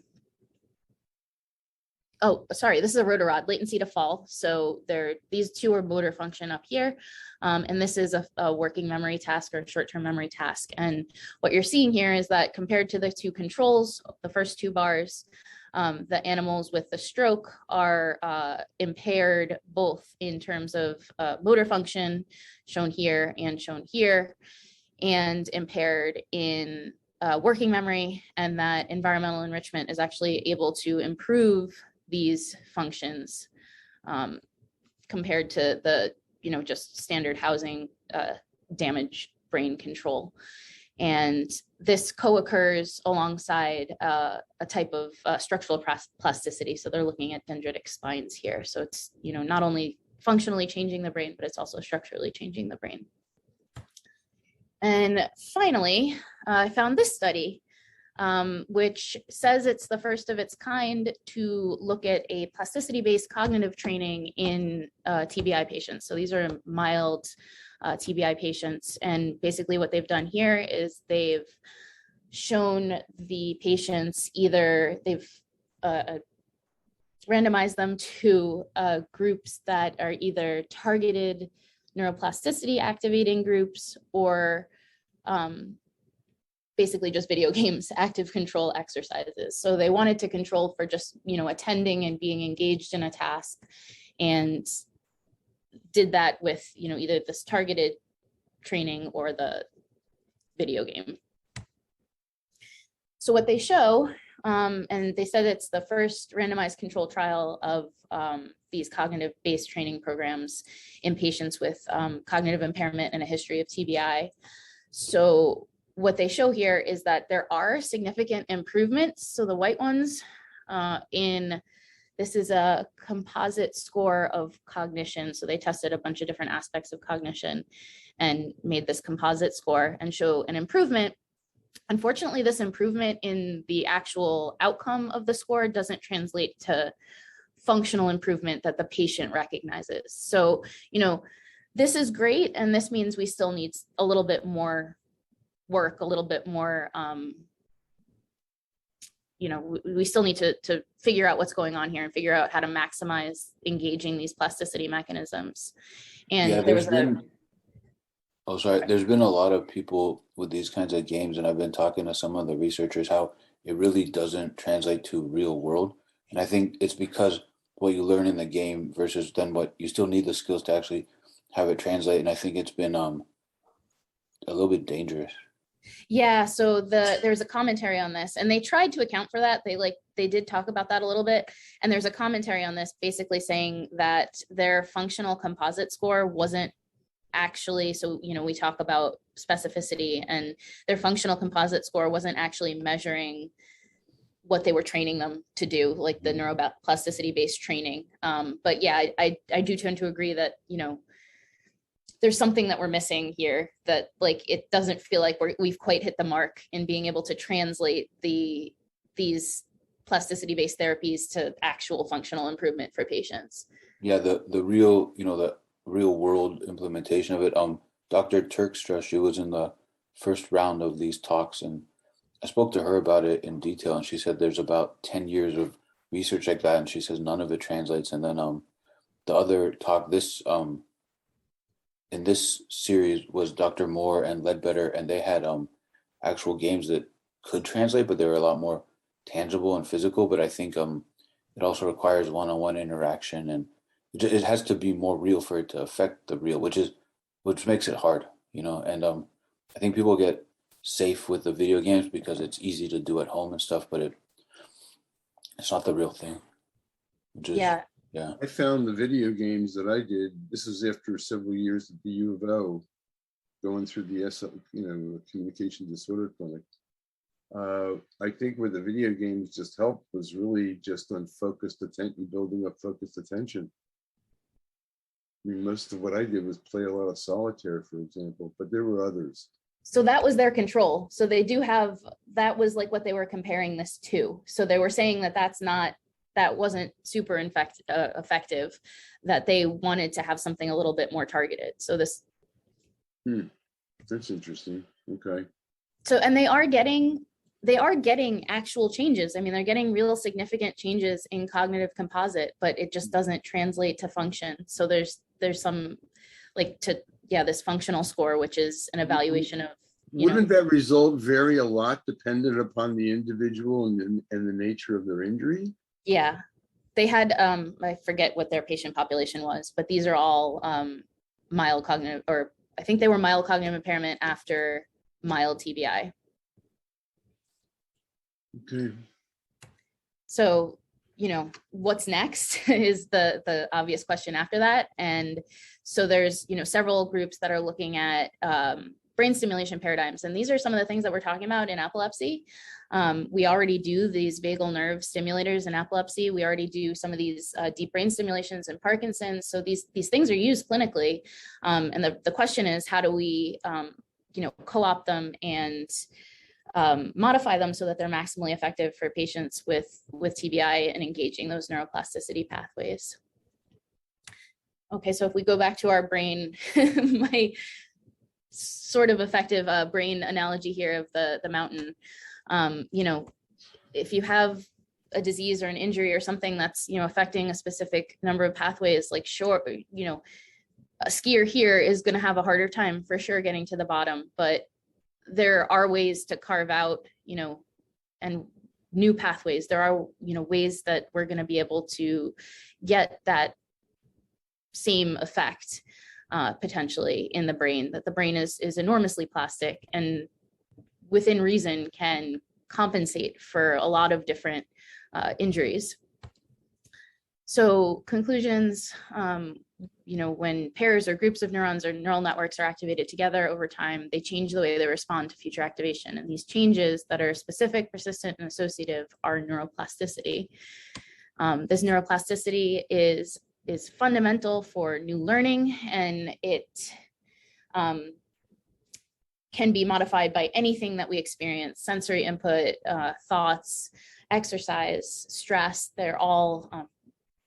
oh, sorry, this is a rotorod, latency to fall. So these two are motor function up here. And this is a working memory task or short-term memory task. And what you're seeing here is that compared to the two controls, the first two bars, the animals with the stroke are impaired both in terms of motor function, shown here and shown here, and impaired in working memory, and that environmental enrichment is actually able to improve these functions compared to the, just standard housing damage brain control. And this co-occurs alongside a type of structural plasticity. So they're looking at dendritic spines here. So it's, not only functionally changing the brain, but it's also structurally changing the brain. And finally, I found this study, which says it's the first of its kind to look at a plasticity-based cognitive training in TBI patients. So these are mild TBI patients. And basically what they've done here is they've shown the patients they've randomized them to groups that are either targeted neuroplasticity activating groups or basically just video games, active control exercises. So they wanted to control for just, attending and being engaged in a task, and did that with, either this targeted training or the video game. So what they show and they said it's the first randomized control trial of these cognitive-based training programs in patients with cognitive impairment and a history of TBI. So what they show here is that there are significant improvements. So the white ones this is a composite score of cognition. So they tested a bunch of different aspects of cognition and made this composite score and show an improvement. Unfortunately, this improvement in the actual outcome of the score doesn't translate to functional improvement that the patient recognizes. So, this is great. And this means we still need a little bit more work, a little bit more, we still need to figure out what's going on here and figure out how to maximize engaging these plasticity mechanisms. And Yeah, there's been a lot of people with these kinds of games, and I've been talking to some of the researchers how it really doesn't translate to real world. And I think it's because what you learn in the game versus then what you still need the skills to actually have it translate. And I think it's been a little bit dangerous. Yeah, so there's a commentary on this, and they tried to account for that. They did talk about that a little bit, and there's a commentary on this basically saying that their functional composite score wasn't actually, so we talk about specificity, and their functional composite score wasn't actually measuring what they were training them to do, like the neuroplasticity based training. But yeah, I do tend to agree that there's something that we're missing here, that it doesn't feel like we've quite hit the mark in being able to translate these plasticity based therapies to actual functional improvement for patients. Yeah, the real the real world implementation of it. Dr. Turkstra, she was in the first round of these talks, and I spoke to her about it in detail, and she said there's about 10 years of research like that, and she says none of it translates. And then the other talk in this series was Dr. Moore and Ledbetter, and they had actual games that could translate, but they were a lot more tangible and physical. But I think it also requires one-on-one interaction, and it has to be more real for it to affect the real, which makes it hard, And I think people get safe with the video games because it's easy to do at home and stuff, but it's not the real thing. Yeah. I found the video games that I did, this was after several years at the U of O, going through the communication disorder clinic. I think where the video games just helped was really just on focused attention, building up focused attention. I mean, most of what I did was play a lot of solitaire, for example, but there were others. So that was their control. So they do have, that was what they were comparing this to. So they were saying that wasn't super effective, that they wanted to have something a little bit more targeted. So this. That's interesting. Okay. So, and they are getting actual changes. I mean, they're getting real significant changes in cognitive composite, but it just doesn't translate to function. So there's some this functional score, which is an evaluation of. Wouldn't that result vary a lot dependent upon the individual and the nature of their injury? Yeah, they had, I forget what their patient population was, but these are all mild cognitive, or I think they were mild cognitive impairment after mild TBI. Okay. So, what's next is the obvious question after that. And so there's, several groups that are looking at brain stimulation paradigms. And these are some of the things that we're talking about in epilepsy. We already do these vagal nerve stimulators in epilepsy. We already do some of these deep brain stimulations in Parkinson's. So these things are used clinically. And the question is, how do we, co-opt them and modify them so that they're maximally effective for patients with TBI and engaging those neuroplasticity pathways. Okay, so if we go back to our brain, my sort of effective brain analogy here of the mountain, if you have a disease or an injury or something that's, affecting a specific number of pathways, like a skier here is going to have a harder time for sure getting to the bottom, but there are ways to carve out, and new pathways. There are, ways that we're going to be able to get that same effect potentially in the brain, that the brain is enormously plastic and within reason can compensate for a lot of different injuries. So conclusions, when pairs or groups of neurons or neural networks are activated together over time, they change the way they respond to future activation. And these changes that are specific, persistent, and associative are neuroplasticity. This neuroplasticity is fundamental for new learning, and it can be modified by anything that we experience: sensory input, thoughts, exercise, stress. They're all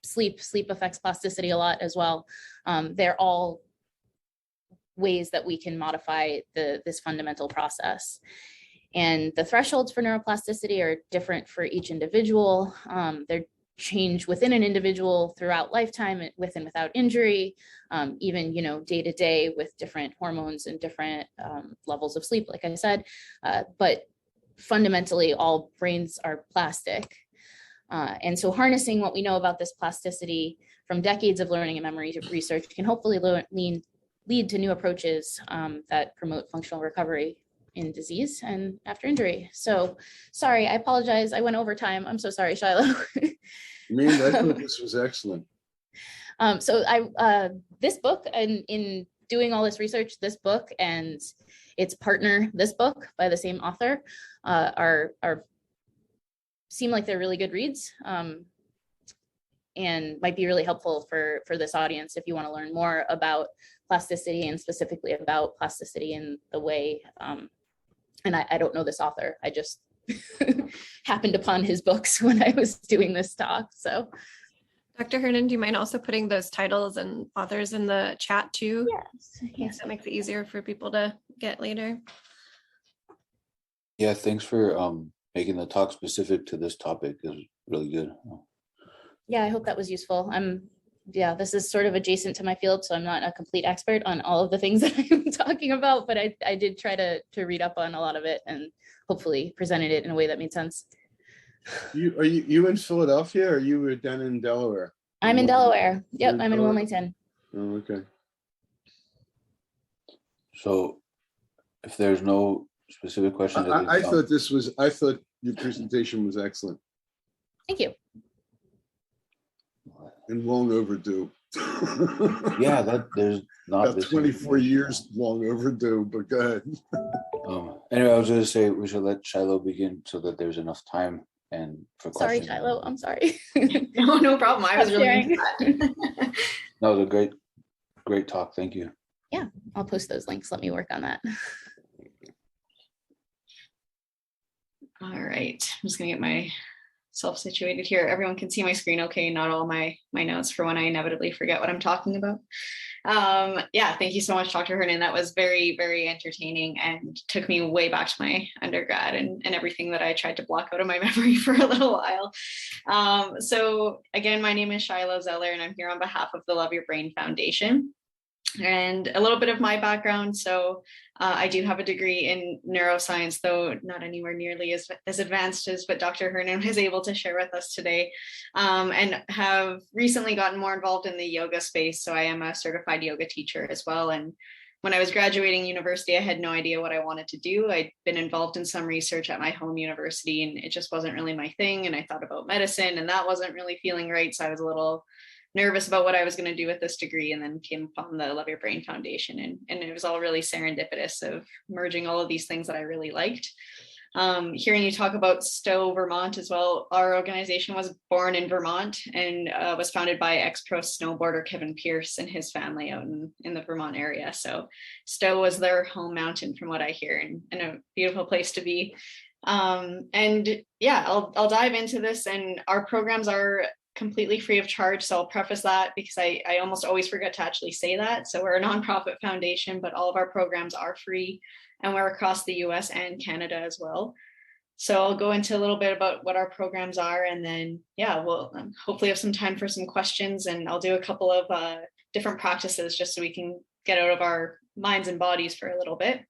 sleep affects plasticity a lot as well. They're all ways that we can modify this fundamental process. And the thresholds for neuroplasticity are different for each individual. They're change within an individual throughout lifetime, with and without injury, even day to day with different hormones and different levels of sleep, like I said. But fundamentally, all brains are plastic. And so harnessing what we know about this plasticity from decades of learning and memory research can hopefully lead to new approaches that promote functional recovery in disease and after injury. So sorry, I apologize. I went over time. I'm so sorry, Shiloh. I mean, I thought this was excellent. This book, and in doing all this research, this book and its partner, this book by the same author, seem like they're really good reads, and might be really helpful for this audience if you want to learn more about plasticity, and specifically about plasticity in the way, and I don't know this author, I just happened upon his books when I was doing this talk. So Dr. Hernan, do you mind also putting those titles and authors in the chat too? Yes. That makes it easier for people to get later. Yeah, thanks for making the talk specific to this topic. Is really good. Yeah, I hope that was useful. This is sort of adjacent to my field, so I'm not a complete expert on all of the things that I'm talking about, but I did try to read up on a lot of it and hopefully presented it in a way that made sense. Are you in Philadelphia, or you were down in Delaware? I'm in Delaware. Yep, in I'm in Delaware? Wilmington. Oh, okay. So if there's no specific questions, I thought your presentation was excellent Thank you. and long overdue. yeah, that there's not About 24 years long overdue, but go ahead. Anyway, I was going to say we should let Shiloh begin so that there's enough time and for Sorry, questions. Shiloh, I'm sorry. No problem. I was really Sharing. into that. No, it was a great talk. Thank you. Yeah, I'll post those links. Let me work on that. All right, I'm just gonna get myself situated here. Everyone can see my screen okay, not all my notes for when I inevitably forget what I'm talking about. Yeah, thank you so much, Dr. Hernan. That was very, very entertaining and took me way back to my undergrad and everything that I tried to block out of my memory for a little while. So again, my name is Shilo Zeller, and I'm here on behalf of the Love Your Brain Foundation. And a little bit of my background. So I do have a degree in neuroscience, though not anywhere nearly as advanced as what Dr. Hernan was able to share with us today, and have recently gotten more involved in the yoga space. So I am a certified yoga teacher as well. And when I was graduating university, I had no idea what I wanted to do. I'd been involved in some research at my home university, and it just wasn't really my thing. And I thought about medicine, and that wasn't really feeling right. So I was a little nervous about what I was going to do with this degree, and then came upon the Love Your Brain Foundation, and it was all really serendipitous of merging all of these things that I really liked. Hearing you talk about Stowe, Vermont as well, our organization was born in Vermont and was founded by ex-pro snowboarder Kevin Pierce and his family out in the Vermont area. So Stowe was their home mountain from what I hear, and a beautiful place to be. And yeah, I'll dive into this, and our programs are completely free of charge. So I'll preface that because I almost always forget to actually say that. So we're a nonprofit foundation, but all of our programs are free, and we're across the US and Canada as well. So I'll go into a little bit about what our programs are, and then, yeah, we'll hopefully have some time for some questions, and I'll do a couple of different practices just so we can get out of our minds and bodies for a little bit.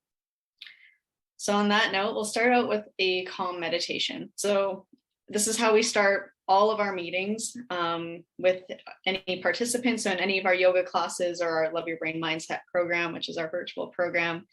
So on that note, we'll start out with a calm meditation. So this is how we start all of our meetings with any participants in any of our yoga classes or our Love Your Brain Mindset program, which is our virtual program.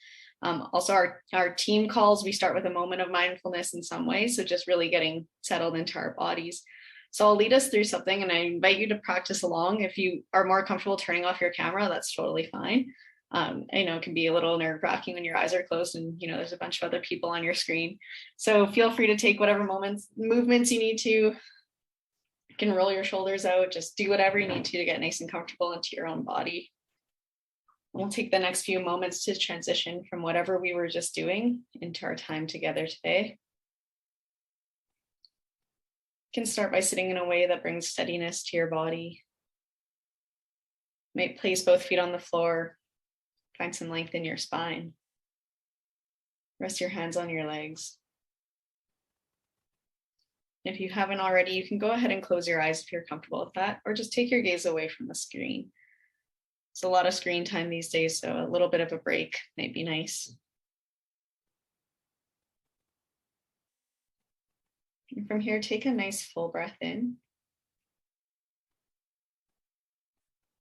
Also, our team calls, we start with a moment of mindfulness in some way. So just really getting settled into our bodies. So I'll lead us through something, and I invite you to practice along. If you are more comfortable turning off your camera, that's totally fine. I know it can be a little nerve-wracking when your eyes are closed and there's a bunch of other people on your screen. So feel free to take whatever movements you need to. You can roll your shoulders out, just do whatever you need to get nice and comfortable into your own body. We'll take the next few moments to transition from whatever we were just doing into our time together today. You can start by sitting in a way that brings steadiness to your body. You might place both feet on the floor, find some length in your spine. Rest your hands on your legs. If you haven't already, you can go ahead and close your eyes if you're comfortable with that, or just take your gaze away from the screen. It's a lot of screen time these days, so a little bit of a break might be nice. And from here, take a nice full breath in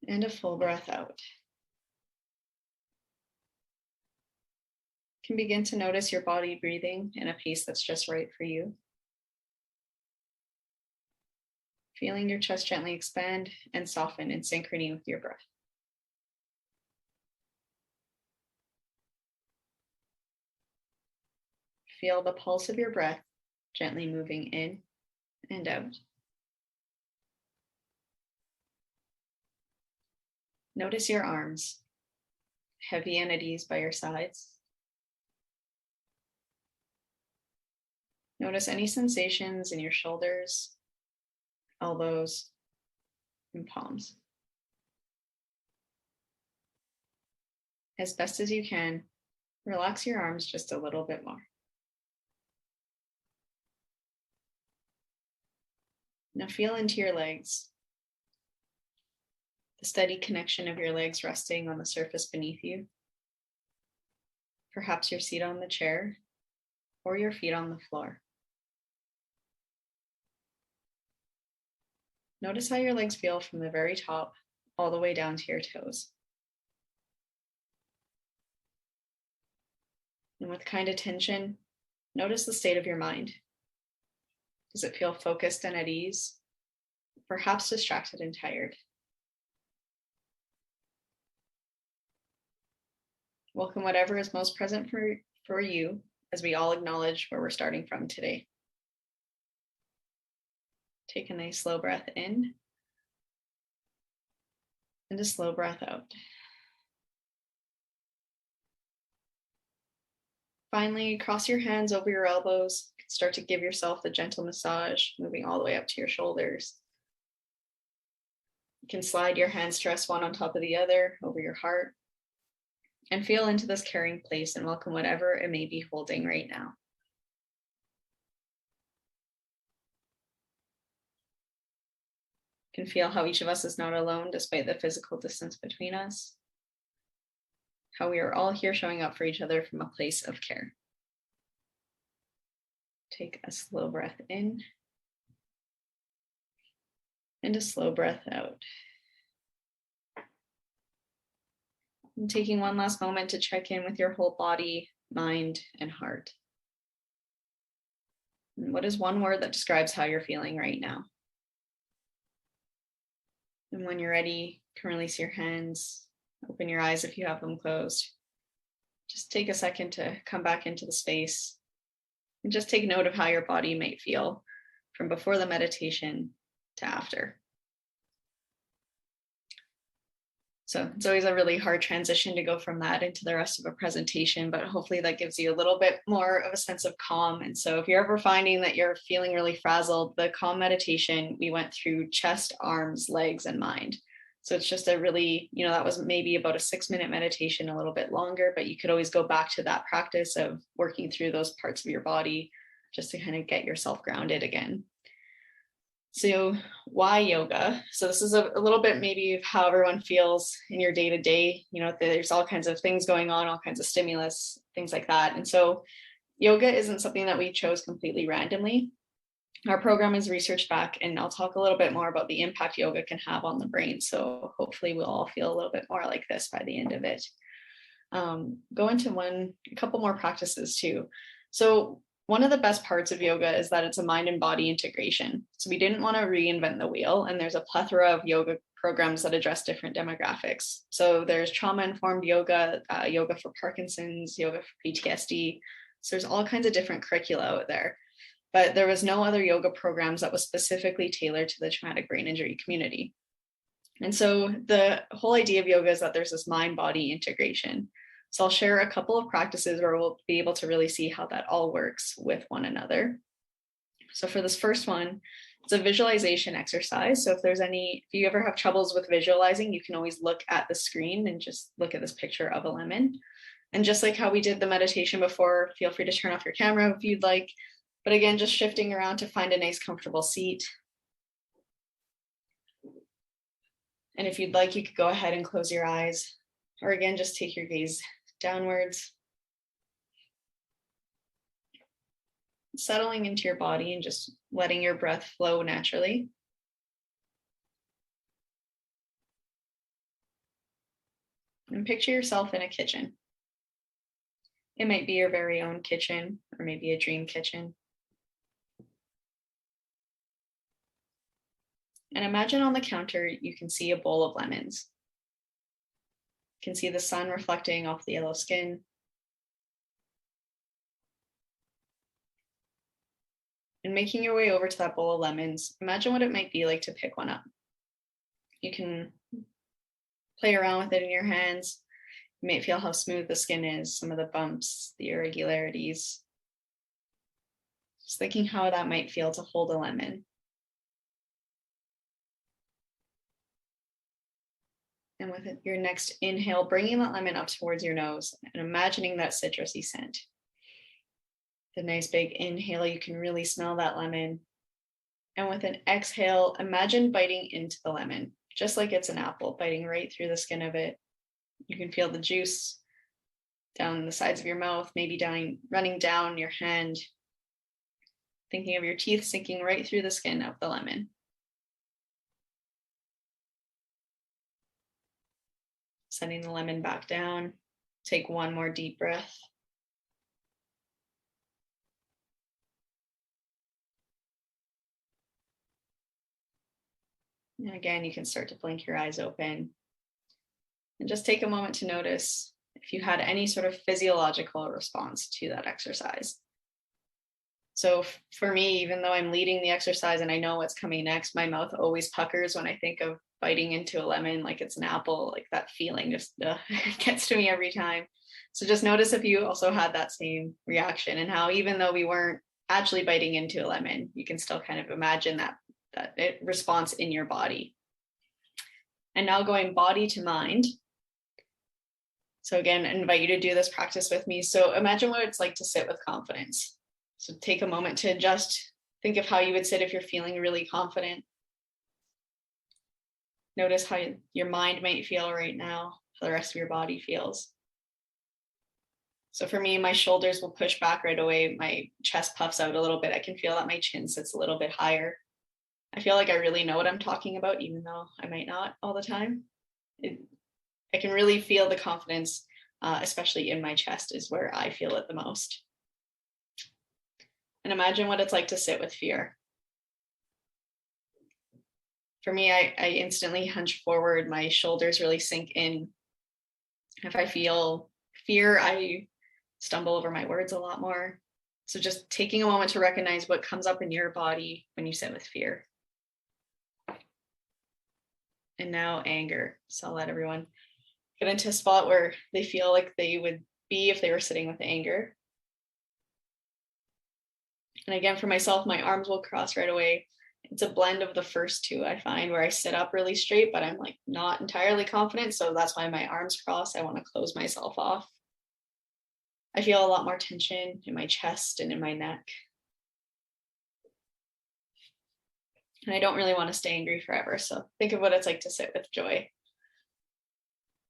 and a full breath out. You can begin to notice your body breathing in a pace that's just right for you. Feeling your chest gently expand and soften in synchrony with your breath. Feel the pulse of your breath gently moving in and out. Notice your arms, heavy and at ease by your sides. Notice any sensations in your shoulders, elbows, and palms. As best as you can, relax your arms just a little bit more. Now feel into your legs, the steady connection of your legs resting on the surface beneath you. Perhaps your seat on the chair or your feet on the floor. Notice how your legs feel from the very top all the way down to your toes. And with kind attention, notice the state of your mind. Does it feel focused and at ease? Perhaps distracted and tired? Welcome whatever is most present for you as we all acknowledge where we're starting from today. Take a nice slow breath in and a slow breath out. Finally, cross your hands over your elbows. Start to give yourself a gentle massage, moving all the way up to your shoulders. You can slide your hands to rest one on top of the other over your heart and feel into this caring place and welcome whatever it may be holding right now. You can feel how each of us is not alone despite the physical distance between us. How we are all here showing up for each other from a place of care. Take a slow breath in and a slow breath out. And taking one last moment to check in with your whole body, mind, and heart. And what is one word that describes how you're feeling right now? And when you're ready, you can release your hands, open your eyes if you have them closed. Just take a second to come back into the space and just take note of how your body might feel from before the meditation to after. So it's always a really hard transition to go from that into the rest of a presentation, but hopefully that gives you a little bit more of a sense of calm. And so if you're ever finding that you're feeling really frazzled, the calm meditation, we went through chest, arms, legs, and mind. So it's just a really, that was maybe about a 6-minute meditation, a little bit longer, but you could always go back to that practice of working through those parts of your body just to kind of get yourself grounded again. So why yoga? So this is a little bit maybe of how everyone feels in your day-to-day. There's all kinds of things going on, all kinds of stimulus, things like that. And so yoga isn't something that we chose completely randomly. Our program is research back, and I'll talk a little bit more about the impact yoga can have on the brain. So hopefully we'll all feel a little bit more like this by the end of it. go into a couple more practices too. So one of the best parts of yoga is that it's a mind and body integration. So we didn't want to reinvent the wheel, and there's a plethora of yoga programs that address different demographics. So there's trauma-informed yoga, yoga for Parkinson's, yoga for PTSD. So there's all kinds of different curricula out there. But there was no other yoga programs that was specifically tailored to the traumatic brain injury community. And so the whole idea of yoga is that there's this mind-body integration. So I'll share a couple of practices where we'll be able to really see how that all works with one another. So for this first one, it's a visualization exercise. So if you ever have troubles with visualizing, you can always look at the screen and just look at this picture of a lemon. And just like how we did the meditation before, feel free to turn off your camera if you'd like. But again, just shifting around to find a nice comfortable seat. And if you'd like, you could go ahead and close your eyes, or again, just take your gaze downwards. Settling into your body and just letting your breath flow naturally. And picture yourself in a kitchen. It might be your very own kitchen, or maybe a dream kitchen. And imagine on the counter, you can see a bowl of lemons. You can see the sun reflecting off the yellow skin. And making your way over to that bowl of lemons, imagine what it might be like to pick one up. You can play around with it in your hands. You might feel how smooth the skin is, some of the bumps, the irregularities. Just thinking how that might feel to hold a lemon. And with your next inhale, bringing that lemon up towards your nose and imagining that citrusy scent. The nice big inhale, you can really smell that lemon. And with an exhale, imagine biting into the lemon, just like it's an apple, biting right through the skin of it. You can feel the juice down the sides of your mouth, maybe running down your hand. Thinking of your teeth sinking right through the skin of the lemon. Sending the lemon back down. Take one more deep breath. And again, you can start to blink your eyes open. And just take a moment to notice if you had any sort of physiological response to that exercise. So for me, even though I'm leading the exercise and I know what's coming next, my mouth always puckers when I think of biting into a lemon like it's an apple. Like that feeling just gets to me every time. So just notice if you also had that same reaction, and how even though we weren't actually biting into a lemon, you can still kind of imagine that response in your body. And now going body to mind. So again, I invite you to do this practice with me. So imagine what it's like to sit with confidence. So take a moment to just think of how you would sit if you're feeling really confident. Notice how your mind might feel right now, how the rest of your body feels. So for me, my shoulders will push back right away. My chest puffs out a little bit. I can feel that my chin sits a little bit higher. I feel like I really know what I'm talking about, even though I might not all the time. I can really feel the confidence, especially in my chest is where I feel it the most. And imagine what it's like to sit with fear. For me, I instantly hunch forward, my shoulders really sink in. If I feel fear, I stumble over my words a lot more. So just taking a moment to recognize what comes up in your body when you sit with fear. And now anger. So I'll let everyone get into a spot where they feel like they would be if they were sitting with anger. And again, for myself, my arms will cross right away. It's a blend of the first two, I find, where I sit up really straight, but I'm like not entirely confident. So that's why my arms cross. I want to close myself off. I feel a lot more tension in my chest and in my neck. And I don't really want to stay angry forever. So think of what it's like to sit with joy.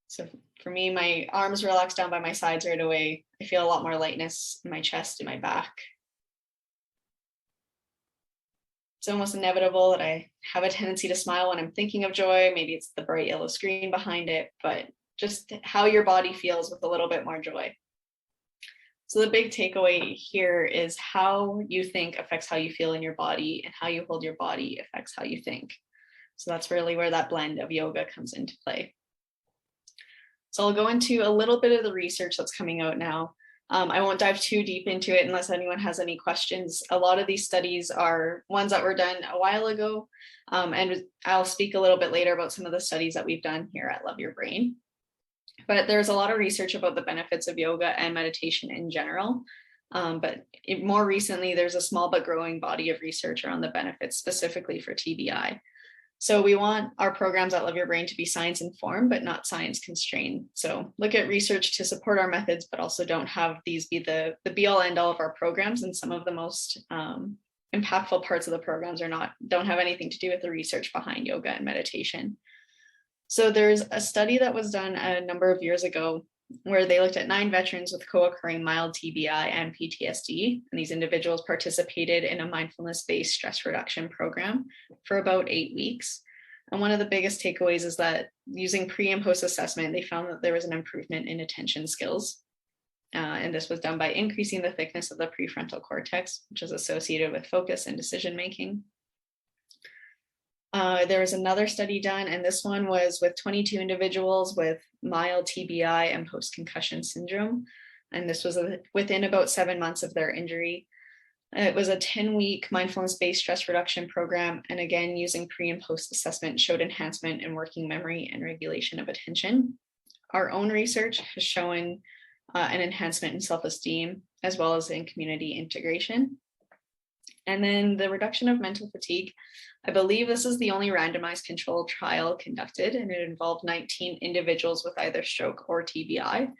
So for me, my arms relax down by my sides right away. I feel a lot more lightness in my chest and my back. It's almost inevitable that I have a tendency to smile when I'm thinking of joy. Maybe it's the bright yellow screen behind it, but just how your body feels with a little bit more joy. So the big takeaway here is how you think affects how you feel in your body, and how you hold your body affects how you think. So that's really where that blend of yoga comes into play. So I'll go into a little bit of the research that's coming out now. I won't dive too deep into it unless anyone has any questions. A lot of these studies are ones that were done a while ago, and I'll speak a little bit later about some of the studies that we've done here at Love Your Brain. But there's a lot of research about the benefits of yoga and meditation in general. More recently, there's a small but growing body of research around the benefits specifically for TBI. So we want our programs at Love Your Brain to be science informed, but not science constrained. So look at research to support our methods, but also don't have these be the be all end all of our programs. And some of the most impactful parts of the programs don't have anything to do with the research behind yoga and meditation. So there's a study that was done a number of years ago where they looked at 9 veterans with co-occurring mild TBI and PTSD. And these individuals participated in a mindfulness-based stress reduction program for about 8 weeks. And one of the biggest takeaways is that using pre and post assessment, they found that there was an improvement in attention skills. And this was done by increasing the thickness of the prefrontal cortex, which is associated with focus and decision-making. There was another study done, and this one was with 22 individuals with mild TBI and post-concussion syndrome. And this was within about 7 months of their injury. It was a 10-week mindfulness-based stress reduction program. And again, using pre and post assessment showed enhancement in working memory and regulation of attention. Our own research has shown an enhancement in self-esteem, as well as in community integration. And then the reduction of mental fatigue. I believe this is the only randomized controlled trial conducted, and it involved 19 individuals with either stroke or TBI.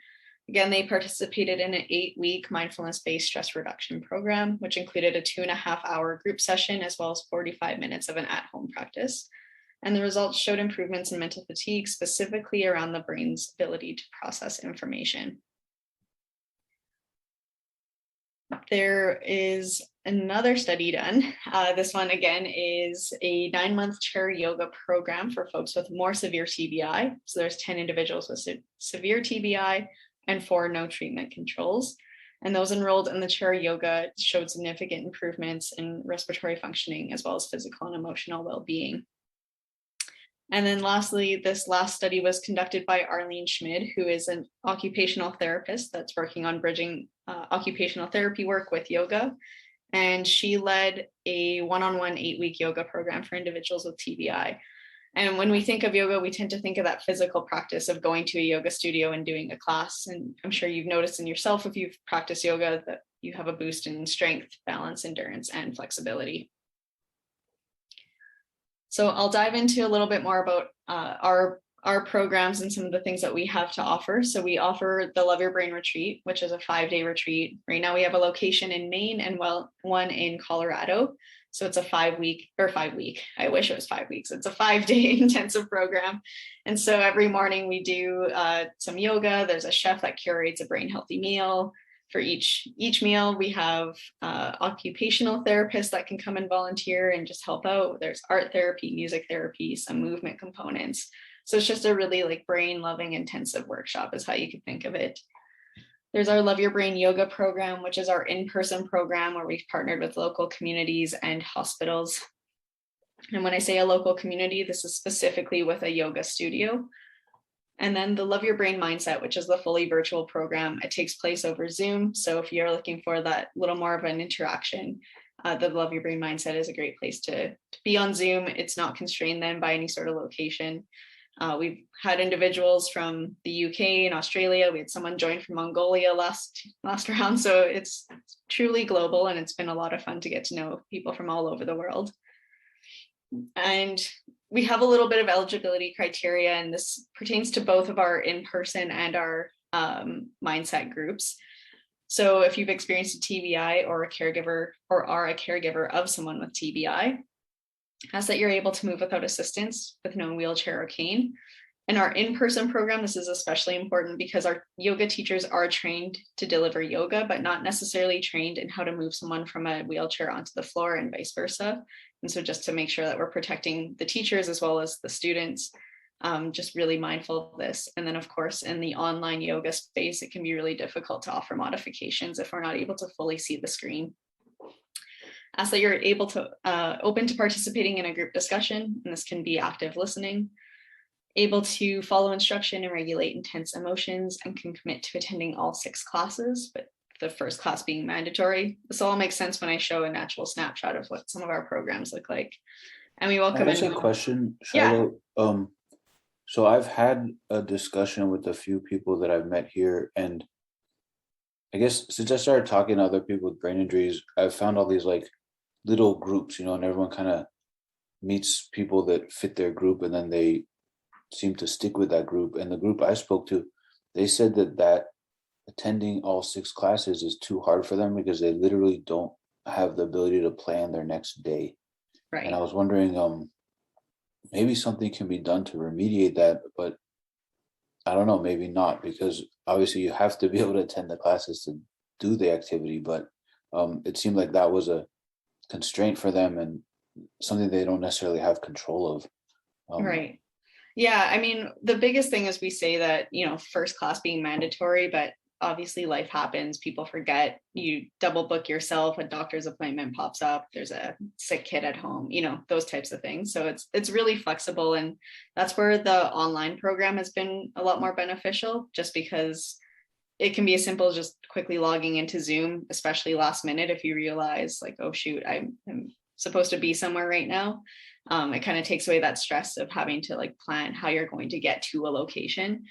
Again, they participated in an 8-week mindfulness-based stress reduction program, which included a 2.5-hour group session, as well as 45 minutes of an at-home practice. And the results showed improvements in mental fatigue, specifically around the brain's ability to process information. There is another study done. This one, again, is a 9-month chair yoga program for folks with more severe TBI. So there's 10 individuals with severe TBI and 4 no treatment controls. And those enrolled in the chair yoga showed significant improvements in respiratory functioning, as well as physical and emotional well-being. And then lastly, this last study was conducted by Arlene Schmid, who is an occupational therapist that's working on bridging occupational therapy work with yoga. And she led a one-on-one 8-week yoga program for individuals with TBI. And when we think of yoga, we tend to think of that physical practice of going to a yoga studio and doing a class. And I'm sure you've noticed in yourself, if you've practiced yoga, that you have a boost in strength, balance, endurance, and flexibility. So I'll dive into a little bit more about our programs and some of the things that we have to offer. So we offer the Love Your Brain Retreat, which is a 5-day retreat. Right now we have a location in Maine and one in Colorado. So it's a 5 week, I wish it was 5 weeks. It's a 5-day intensive program. And so every morning we do some yoga. There's a chef that curates a brain healthy meal. For each meal, we have occupational therapists that can come and volunteer and just help out. There's art therapy, music therapy, some movement components. So it's just a really brain loving intensive workshop is how you could think of it. There's our Love Your Brain yoga program, which is our in-person program where we've partnered with local communities and hospitals. And when I say a local community, this is specifically with a yoga studio. And then the Love Your Brain Mindset, which is the fully virtual program. It takes place over Zoom. So if you're looking for that little more of an interaction, the Love Your Brain Mindset is a great place to be on Zoom. It's not constrained then by any sort of location. We've had individuals from the UK and Australia. We had someone join from Mongolia last round. So it's truly global, and it's been a lot of fun to get to know people from all over the world. And we have a little bit of eligibility criteria, and this pertains to both of our in-person and our mindset groups. So if you've experienced a TBI or a caregiver or are a caregiver of someone with TBI, ask that you're able to move without assistance with no wheelchair or cane. In our in-person program, this is especially important because our yoga teachers are trained to deliver yoga, but not necessarily trained in how to move someone from a wheelchair onto the floor and vice versa. And so just to make sure that we're protecting the teachers as well as the students, just really mindful of this. And then of course, in the online yoga space, it can be really difficult to offer modifications if we're not able to fully see the screen. Ask that you're able to open to participating in a group discussion, and this can be active listening, able to follow instruction and regulate intense emotions, and can commit to attending all 6 classes, but the first class being mandatory. This all makes sense when I show a natural snapshot of what some of our programs look like. And we welcome That's a question, Shiloh. Yeah. So I've had a discussion with a few people that I've met here, and I guess since I started talking to other people with brain injuries, I've found all these like little groups, and everyone kind of meets people that fit their group, and then they seem to stick with that group. And the group I spoke to, they said that attending all 6 classes is too hard for them because they literally don't have the ability to plan their next day. Right. And I was wondering, maybe something can be done to remediate that, but I don't know, maybe not, because obviously you have to be able to attend the classes to do the activity, but it seemed like that was a constraint for them and something they don't necessarily have control of. Right. Yeah, I mean, the biggest thing is we say that, first class being mandatory, but obviously life happens, people forget, you double book yourself, a doctor's appointment pops up, there's a sick kid at home, those types of things. So it's really flexible, and that's where the online program has been a lot more beneficial, just because it can be as simple as just quickly logging into Zoom, especially last minute if you realize like, oh shoot, I'm supposed to be somewhere right now. It kind of takes away that stress of having to like plan how you're going to get to a location.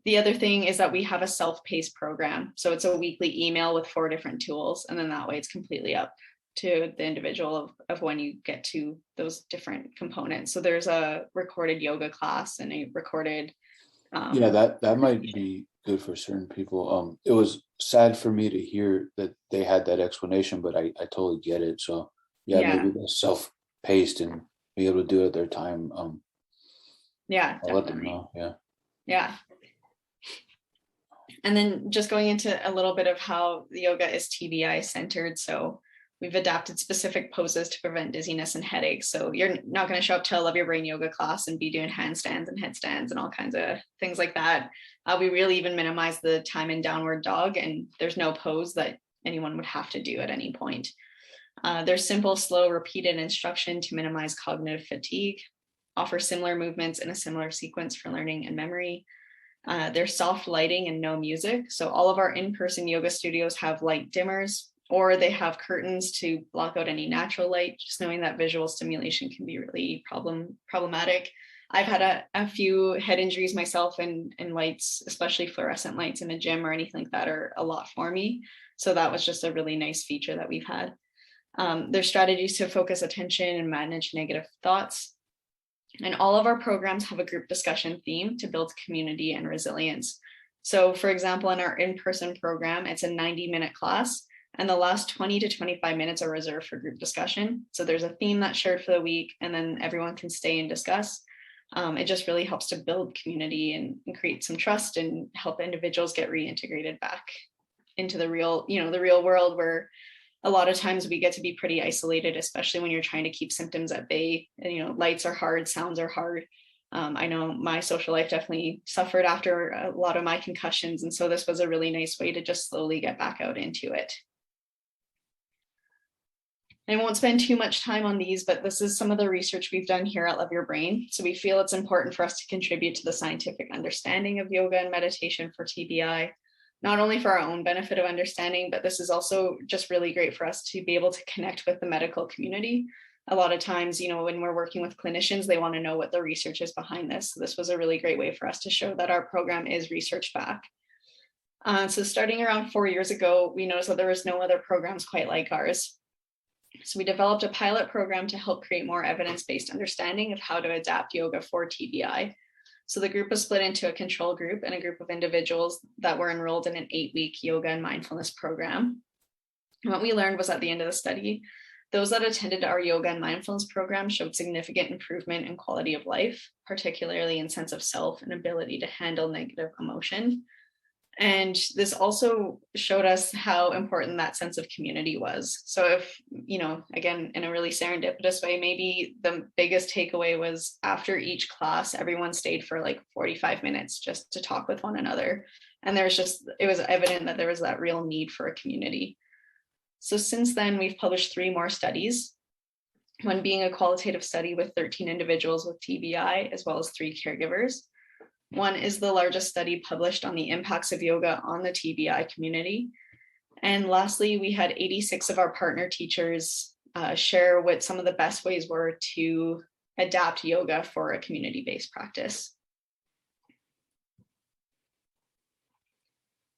The other thing is that we have a self-paced program. So it's a weekly email with 4 different tools. And then that way it's completely up to the individual of when you get to those different components. So there's a recorded yoga class and a recorded. That might be good for certain people. It was sad for me to hear that they had that explanation, but I totally get it. So maybe they're self-paced and be able to do it at their time. Yeah, I'll let them know. Yeah. And then just going into a little bit of how the yoga is TBI centered. So we've adapted specific poses to prevent dizziness and headaches. So you're not going to show up to a Love Your Brain yoga class and be doing handstands and headstands and all kinds of things like that. We really even minimize the time in downward dog, and there's no pose that anyone would have to do at any point. There's simple, slow, repeated instruction to minimize cognitive fatigue, offer similar movements in a similar sequence for learning and memory. There's soft lighting and no music. So all of our in-person yoga studios have light dimmers, or they have curtains to block out any natural light, just knowing that visual stimulation can be really problematic. I've had a few head injuries myself, and lights, especially fluorescent lights in a gym or anything like that, are a lot for me. So that was just a really nice feature that we've had. There's strategies to focus attention and manage negative thoughts. And all of our programs have a group discussion theme to build community and resilience. So for example, in our in-person program, it's a 90-minute class, and the last 20 to 25 minutes are reserved for group discussion. So there's a theme that's shared for the week, and then everyone can stay and discuss. It just really helps to build community and create some trust and help individuals get reintegrated back into the real world, where a lot of times we get to be pretty isolated, especially when you're trying to keep symptoms at bay. And, lights are hard, sounds are hard. I know my social life definitely suffered after a lot of my concussions. And so this was a really nice way to just slowly get back out into it. I won't spend too much time on these, but this is some of the research we've done here at Love Your Brain. So we feel it's important for us to contribute to the scientific understanding of yoga and meditation for TBI, not only for our own benefit of understanding, but this is also just really great for us to be able to connect with the medical community. A lot of times, when we're working with clinicians, they want to know what the research is behind this. So this was a really great way for us to show that our program is research back. So starting around 4 years ago, we noticed that there was no other programs quite like ours. So we developed a pilot program to help create more evidence-based understanding of how to adapt yoga for TBI. So the group was split into a control group and a group of individuals that were enrolled in an 8-week yoga and mindfulness program. And what we learned was at the end of the study, those that attended our yoga and mindfulness program showed significant improvement in quality of life, particularly in sense of self and ability to handle negative emotion. And this also showed us how important that sense of community was. So if, again, in a really serendipitous way, maybe the biggest takeaway was after each class, everyone stayed for like 45 minutes just to talk with one another. And it was evident that there was that real need for a community. So since then, we've published 3 more studies, one being a qualitative study with 13 individuals with TBI, as well as 3 caregivers. One is the largest study published on the impacts of yoga on the TBI community. And lastly, we had 86 of our partner teachers share what some of the best ways were to adapt yoga for a community-based practice.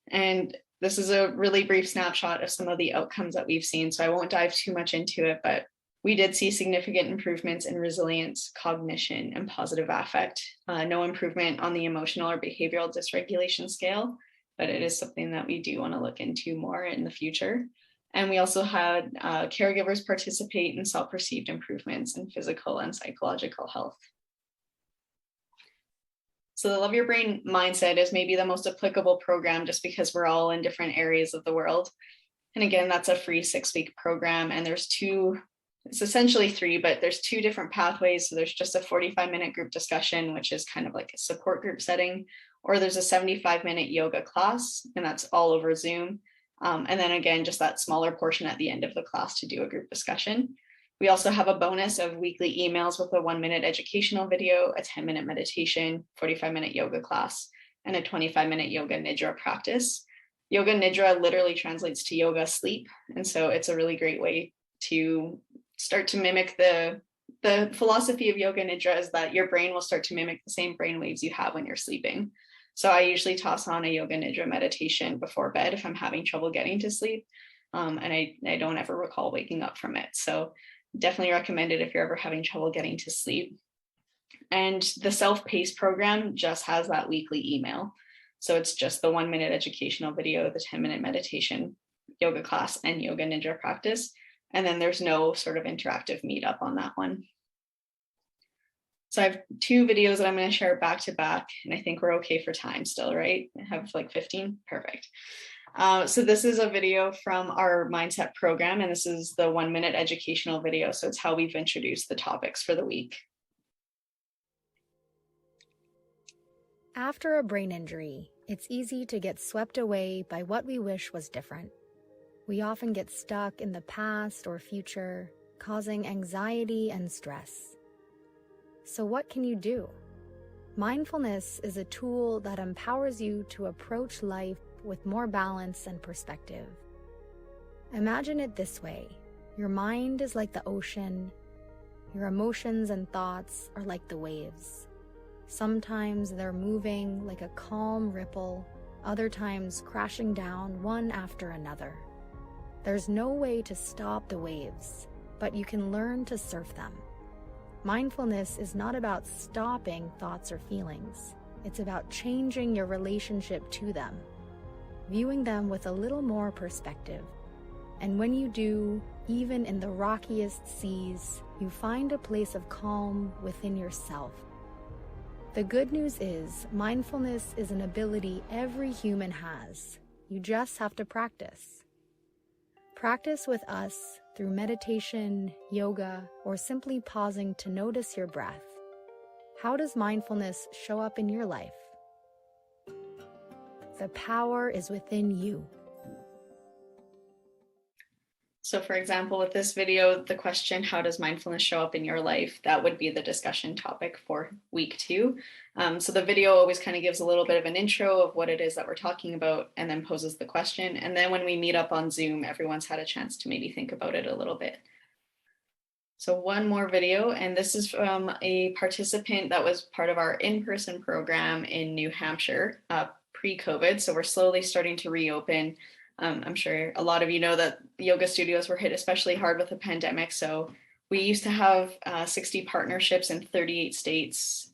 And this is a really brief snapshot of some of the outcomes that we've seen, so I won't dive too much into it, but we did see significant improvements in resilience, cognition, and positive affect. No improvement on the emotional or behavioral dysregulation scale, but it is something that we do want to look into more in the future. And we also had caregivers participate in self-perceived improvements in physical and psychological health. So the Love Your Brain mindset is maybe the most applicable program just because we're all in different areas of the world. And again, that's a free 6-week program. And it's essentially 3, but there's 2 different pathways. So there's just a 45-minute group discussion, which is kind of like a support group setting, or there's a 75-minute yoga class, and that's all over Zoom. And then again, just that smaller portion at the end of the class to do a group discussion. We also have a bonus of weekly emails with a 1-minute educational video, a 10-minute meditation, 45-minute yoga class, and a 25-minute yoga nidra practice. Yoga nidra literally translates to yoga sleep. And so it's a really great way to start to mimic the philosophy of yoga nidra is that your brain will start to mimic the same brain waves you have when you're sleeping. So I usually toss on a yoga nidra meditation before bed if I'm having trouble getting to sleep. And I don't ever recall waking up from it. So definitely recommend it if you're ever having trouble getting to sleep. And the self-paced program just has that weekly email. So it's just the 1-minute educational video, the 10-minute meditation, yoga class, and yoga nidra practice. And then there's no sort of interactive meetup on that one. So I have 2 videos that I'm going to share back to back, and I think we're okay for time still, right? I have like 15, perfect. So this is a video from our mindset program, and this is the 1-minute educational video. So it's how we've introduced the topics for the week. After a brain injury, it's easy to get swept away by what we wish was different. We often get stuck in the past or future, causing anxiety and stress. So what can you do? Mindfulness is a tool that empowers you to approach life with more balance and perspective. Imagine it this way. Your mind is like the ocean. Your emotions and thoughts are like the waves. Sometimes they're moving like a calm ripple, other times crashing down one after another. There's no way to stop the waves, but you can learn to surf them. Mindfulness is not about stopping thoughts or feelings. It's about changing your relationship to them, viewing them with a little more perspective. And when you do, even in the rockiest seas, you find a place of calm within yourself. The good news is, mindfulness is an ability every human has. You just have to practice. Practice with us through meditation, yoga, or simply pausing to notice your breath. How does mindfulness show up in your life? The power is within you. So for example, with this video, the question, how does mindfulness show up in your life? That would be the discussion topic for week 2. So the video always kind of gives a little bit of an intro of what it is that we're talking about and then poses the question. And then when we meet up on Zoom, everyone's had a chance to maybe think about it a little bit. So one more video, and this is from a participant that was part of our in-person program in New Hampshire pre-COVID. So we're slowly starting to reopen. I'm sure a lot of you know that yoga studios were hit especially hard with the pandemic. So we used to have 60 partnerships in 38 states,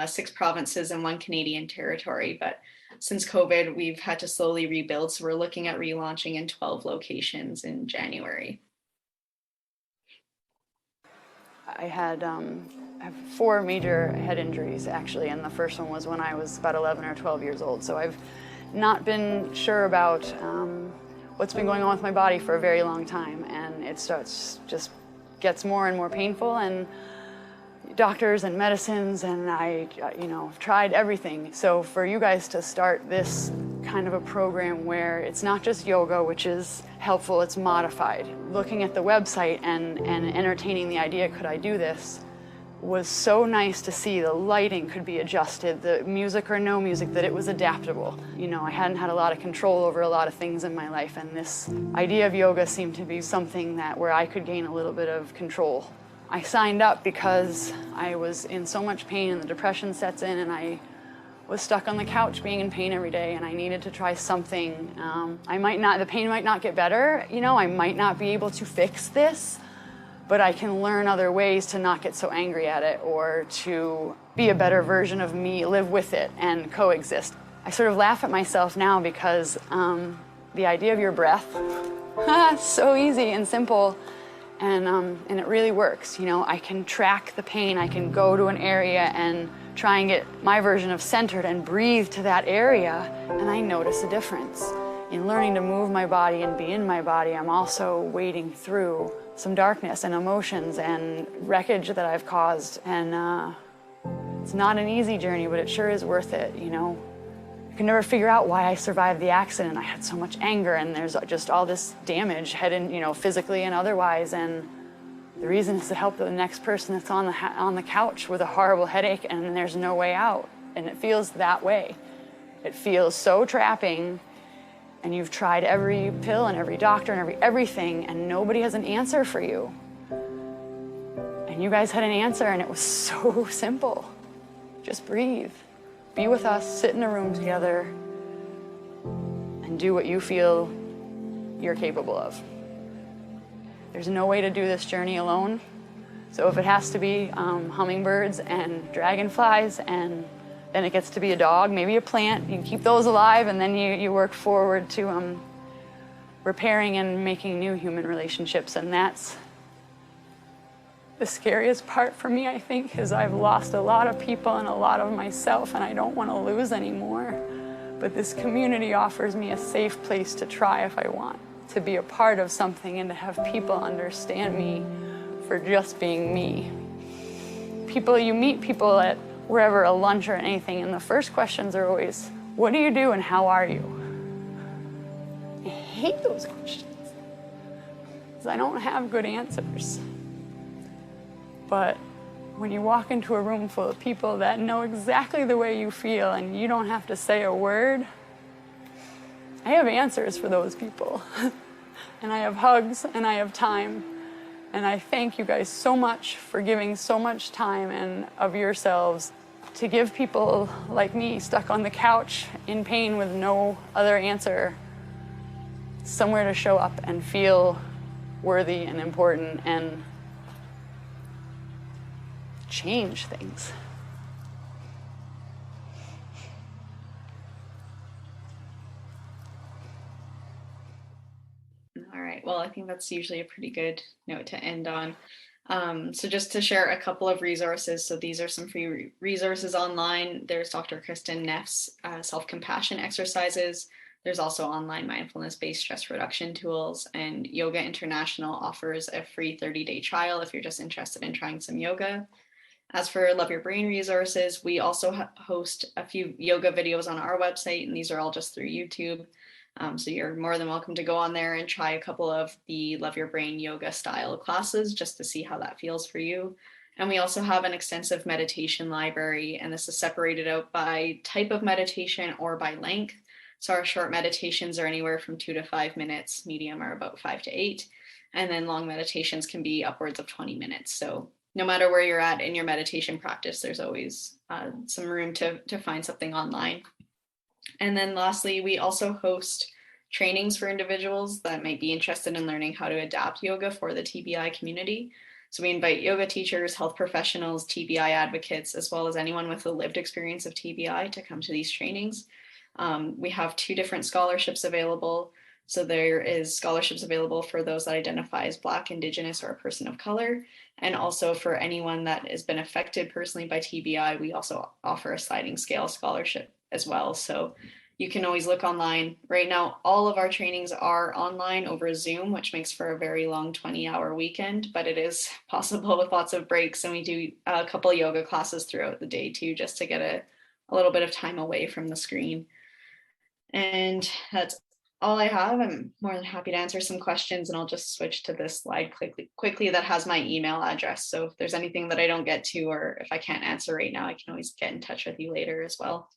6 provinces and 1 Canadian territory. But since COVID, we've had to slowly rebuild. So we're looking at relaunching in 12 locations in January. I have 4 major head injuries, actually, and the first one was when I was about 11 or 12 years old. So I've not been sure about what's been going on with my body for a very long time, and it starts just gets more and more painful, and doctors and medicines, and I've tried everything. So for you guys to start this kind of a program where it's not just yoga, which is helpful, it's modified. Looking at the website and entertaining the idea, could I do this, was so nice to see. The lighting could be adjusted, the music or no music, that it was adaptable. I hadn't had a lot of control over a lot of things in my life, and this idea of yoga seemed to be something where I could gain a little bit of control. I signed up because I was in so much pain and the depression sets in, and I was stuck on the couch being in pain every day, and I needed to try something. The pain might not get better, I might not be able to fix this, but I can learn other ways to not get so angry at it, or to be a better version of me, live with it, and coexist. I sort of laugh at myself now because the idea of your breath, so easy and simple, and it really works. I can track the pain, I can go to an area and try and get my version of centered and breathe to that area, and I notice a difference. In learning to move my body and be in my body, I'm also wading through some darkness and emotions and wreckage that I've caused. And it's not an easy journey, but it sure is worth it, I can never figure out why I survived the accident. I had so much anger, and there's just all this damage, physically and otherwise. And the reason is to help the next person that's on the couch with a horrible headache, and there's no way out. And it feels that way. It feels so trapping. And you've tried every pill and every doctor and everything, and nobody has an answer for you. And you guys had an answer, and it was so simple. Just breathe. Be with us, sit in a room together, and do what you feel you're capable of. There's no way to do this journey alone. So if it has to be hummingbirds and dragonflies, and then it gets to be a dog, maybe a plant, you keep those alive, and then you work forward to repairing and making new human relationships. And that's the scariest part for me, I think, is I've lost a lot of people and a lot of myself, and I don't want to lose anymore. But this community offers me a safe place to try if I want, to be a part of something and to have people understand me for just being me. You meet people at wherever, a lunch or anything, and the first questions are always, what do you do and how are you? I hate those questions, because I don't have good answers. But when you walk into a room full of people that know exactly the way you feel and you don't have to say a word, I have answers for those people. And I have hugs and I have time. And I thank you guys so much for giving so much time and of yourselves to give people like me stuck on the couch in pain with no other answer somewhere to show up and feel worthy and important and change things. All right, well, I think that's usually a pretty good note to end on. So just to share a couple of resources. So these are some free resources online. There's Dr. Kristen Neff's self-compassion exercises. There's also online mindfulness-based stress reduction tools, and Yoga International offers a free 30-day trial if you're just interested in trying some yoga. As for Love Your Brain resources, we also host a few yoga videos on our website, and these are all just through YouTube. So you're more than welcome to go on there and try a couple of the Love Your Brain yoga style classes just to see how that feels for you. And we also have an extensive meditation library, and this is separated out by type of meditation or by length. So our short meditations are anywhere from 2 to 5 minutes, medium are about 5 to 8, and then long meditations can be upwards of 20 minutes. So no matter where you're at in your meditation practice, there's always some room to find something online. And then lastly, we also host trainings for individuals that might be interested in learning how to adapt yoga for the TBI community. So we invite yoga teachers, health professionals, TBI advocates, as well as anyone with a lived experience of TBI to come to these trainings. We have 2 different scholarships available. So there is scholarships available for those that identify as Black, Indigenous, or a person of color. And also for anyone that has been affected personally by TBI, we also offer a sliding scale scholarship as well. So you can always look online. Right now, all of our trainings are online over Zoom, which makes for a very long 20-hour weekend, but it is possible with lots of breaks. And we do a couple of yoga classes throughout the day too, just to get a little bit of time away from the screen. And that's all I have. I'm more than happy to answer some questions, and I'll just switch to this slide quickly that has my email address. So if there's anything that I don't get to, or if I can't answer right now, I can always get in touch with you later as well.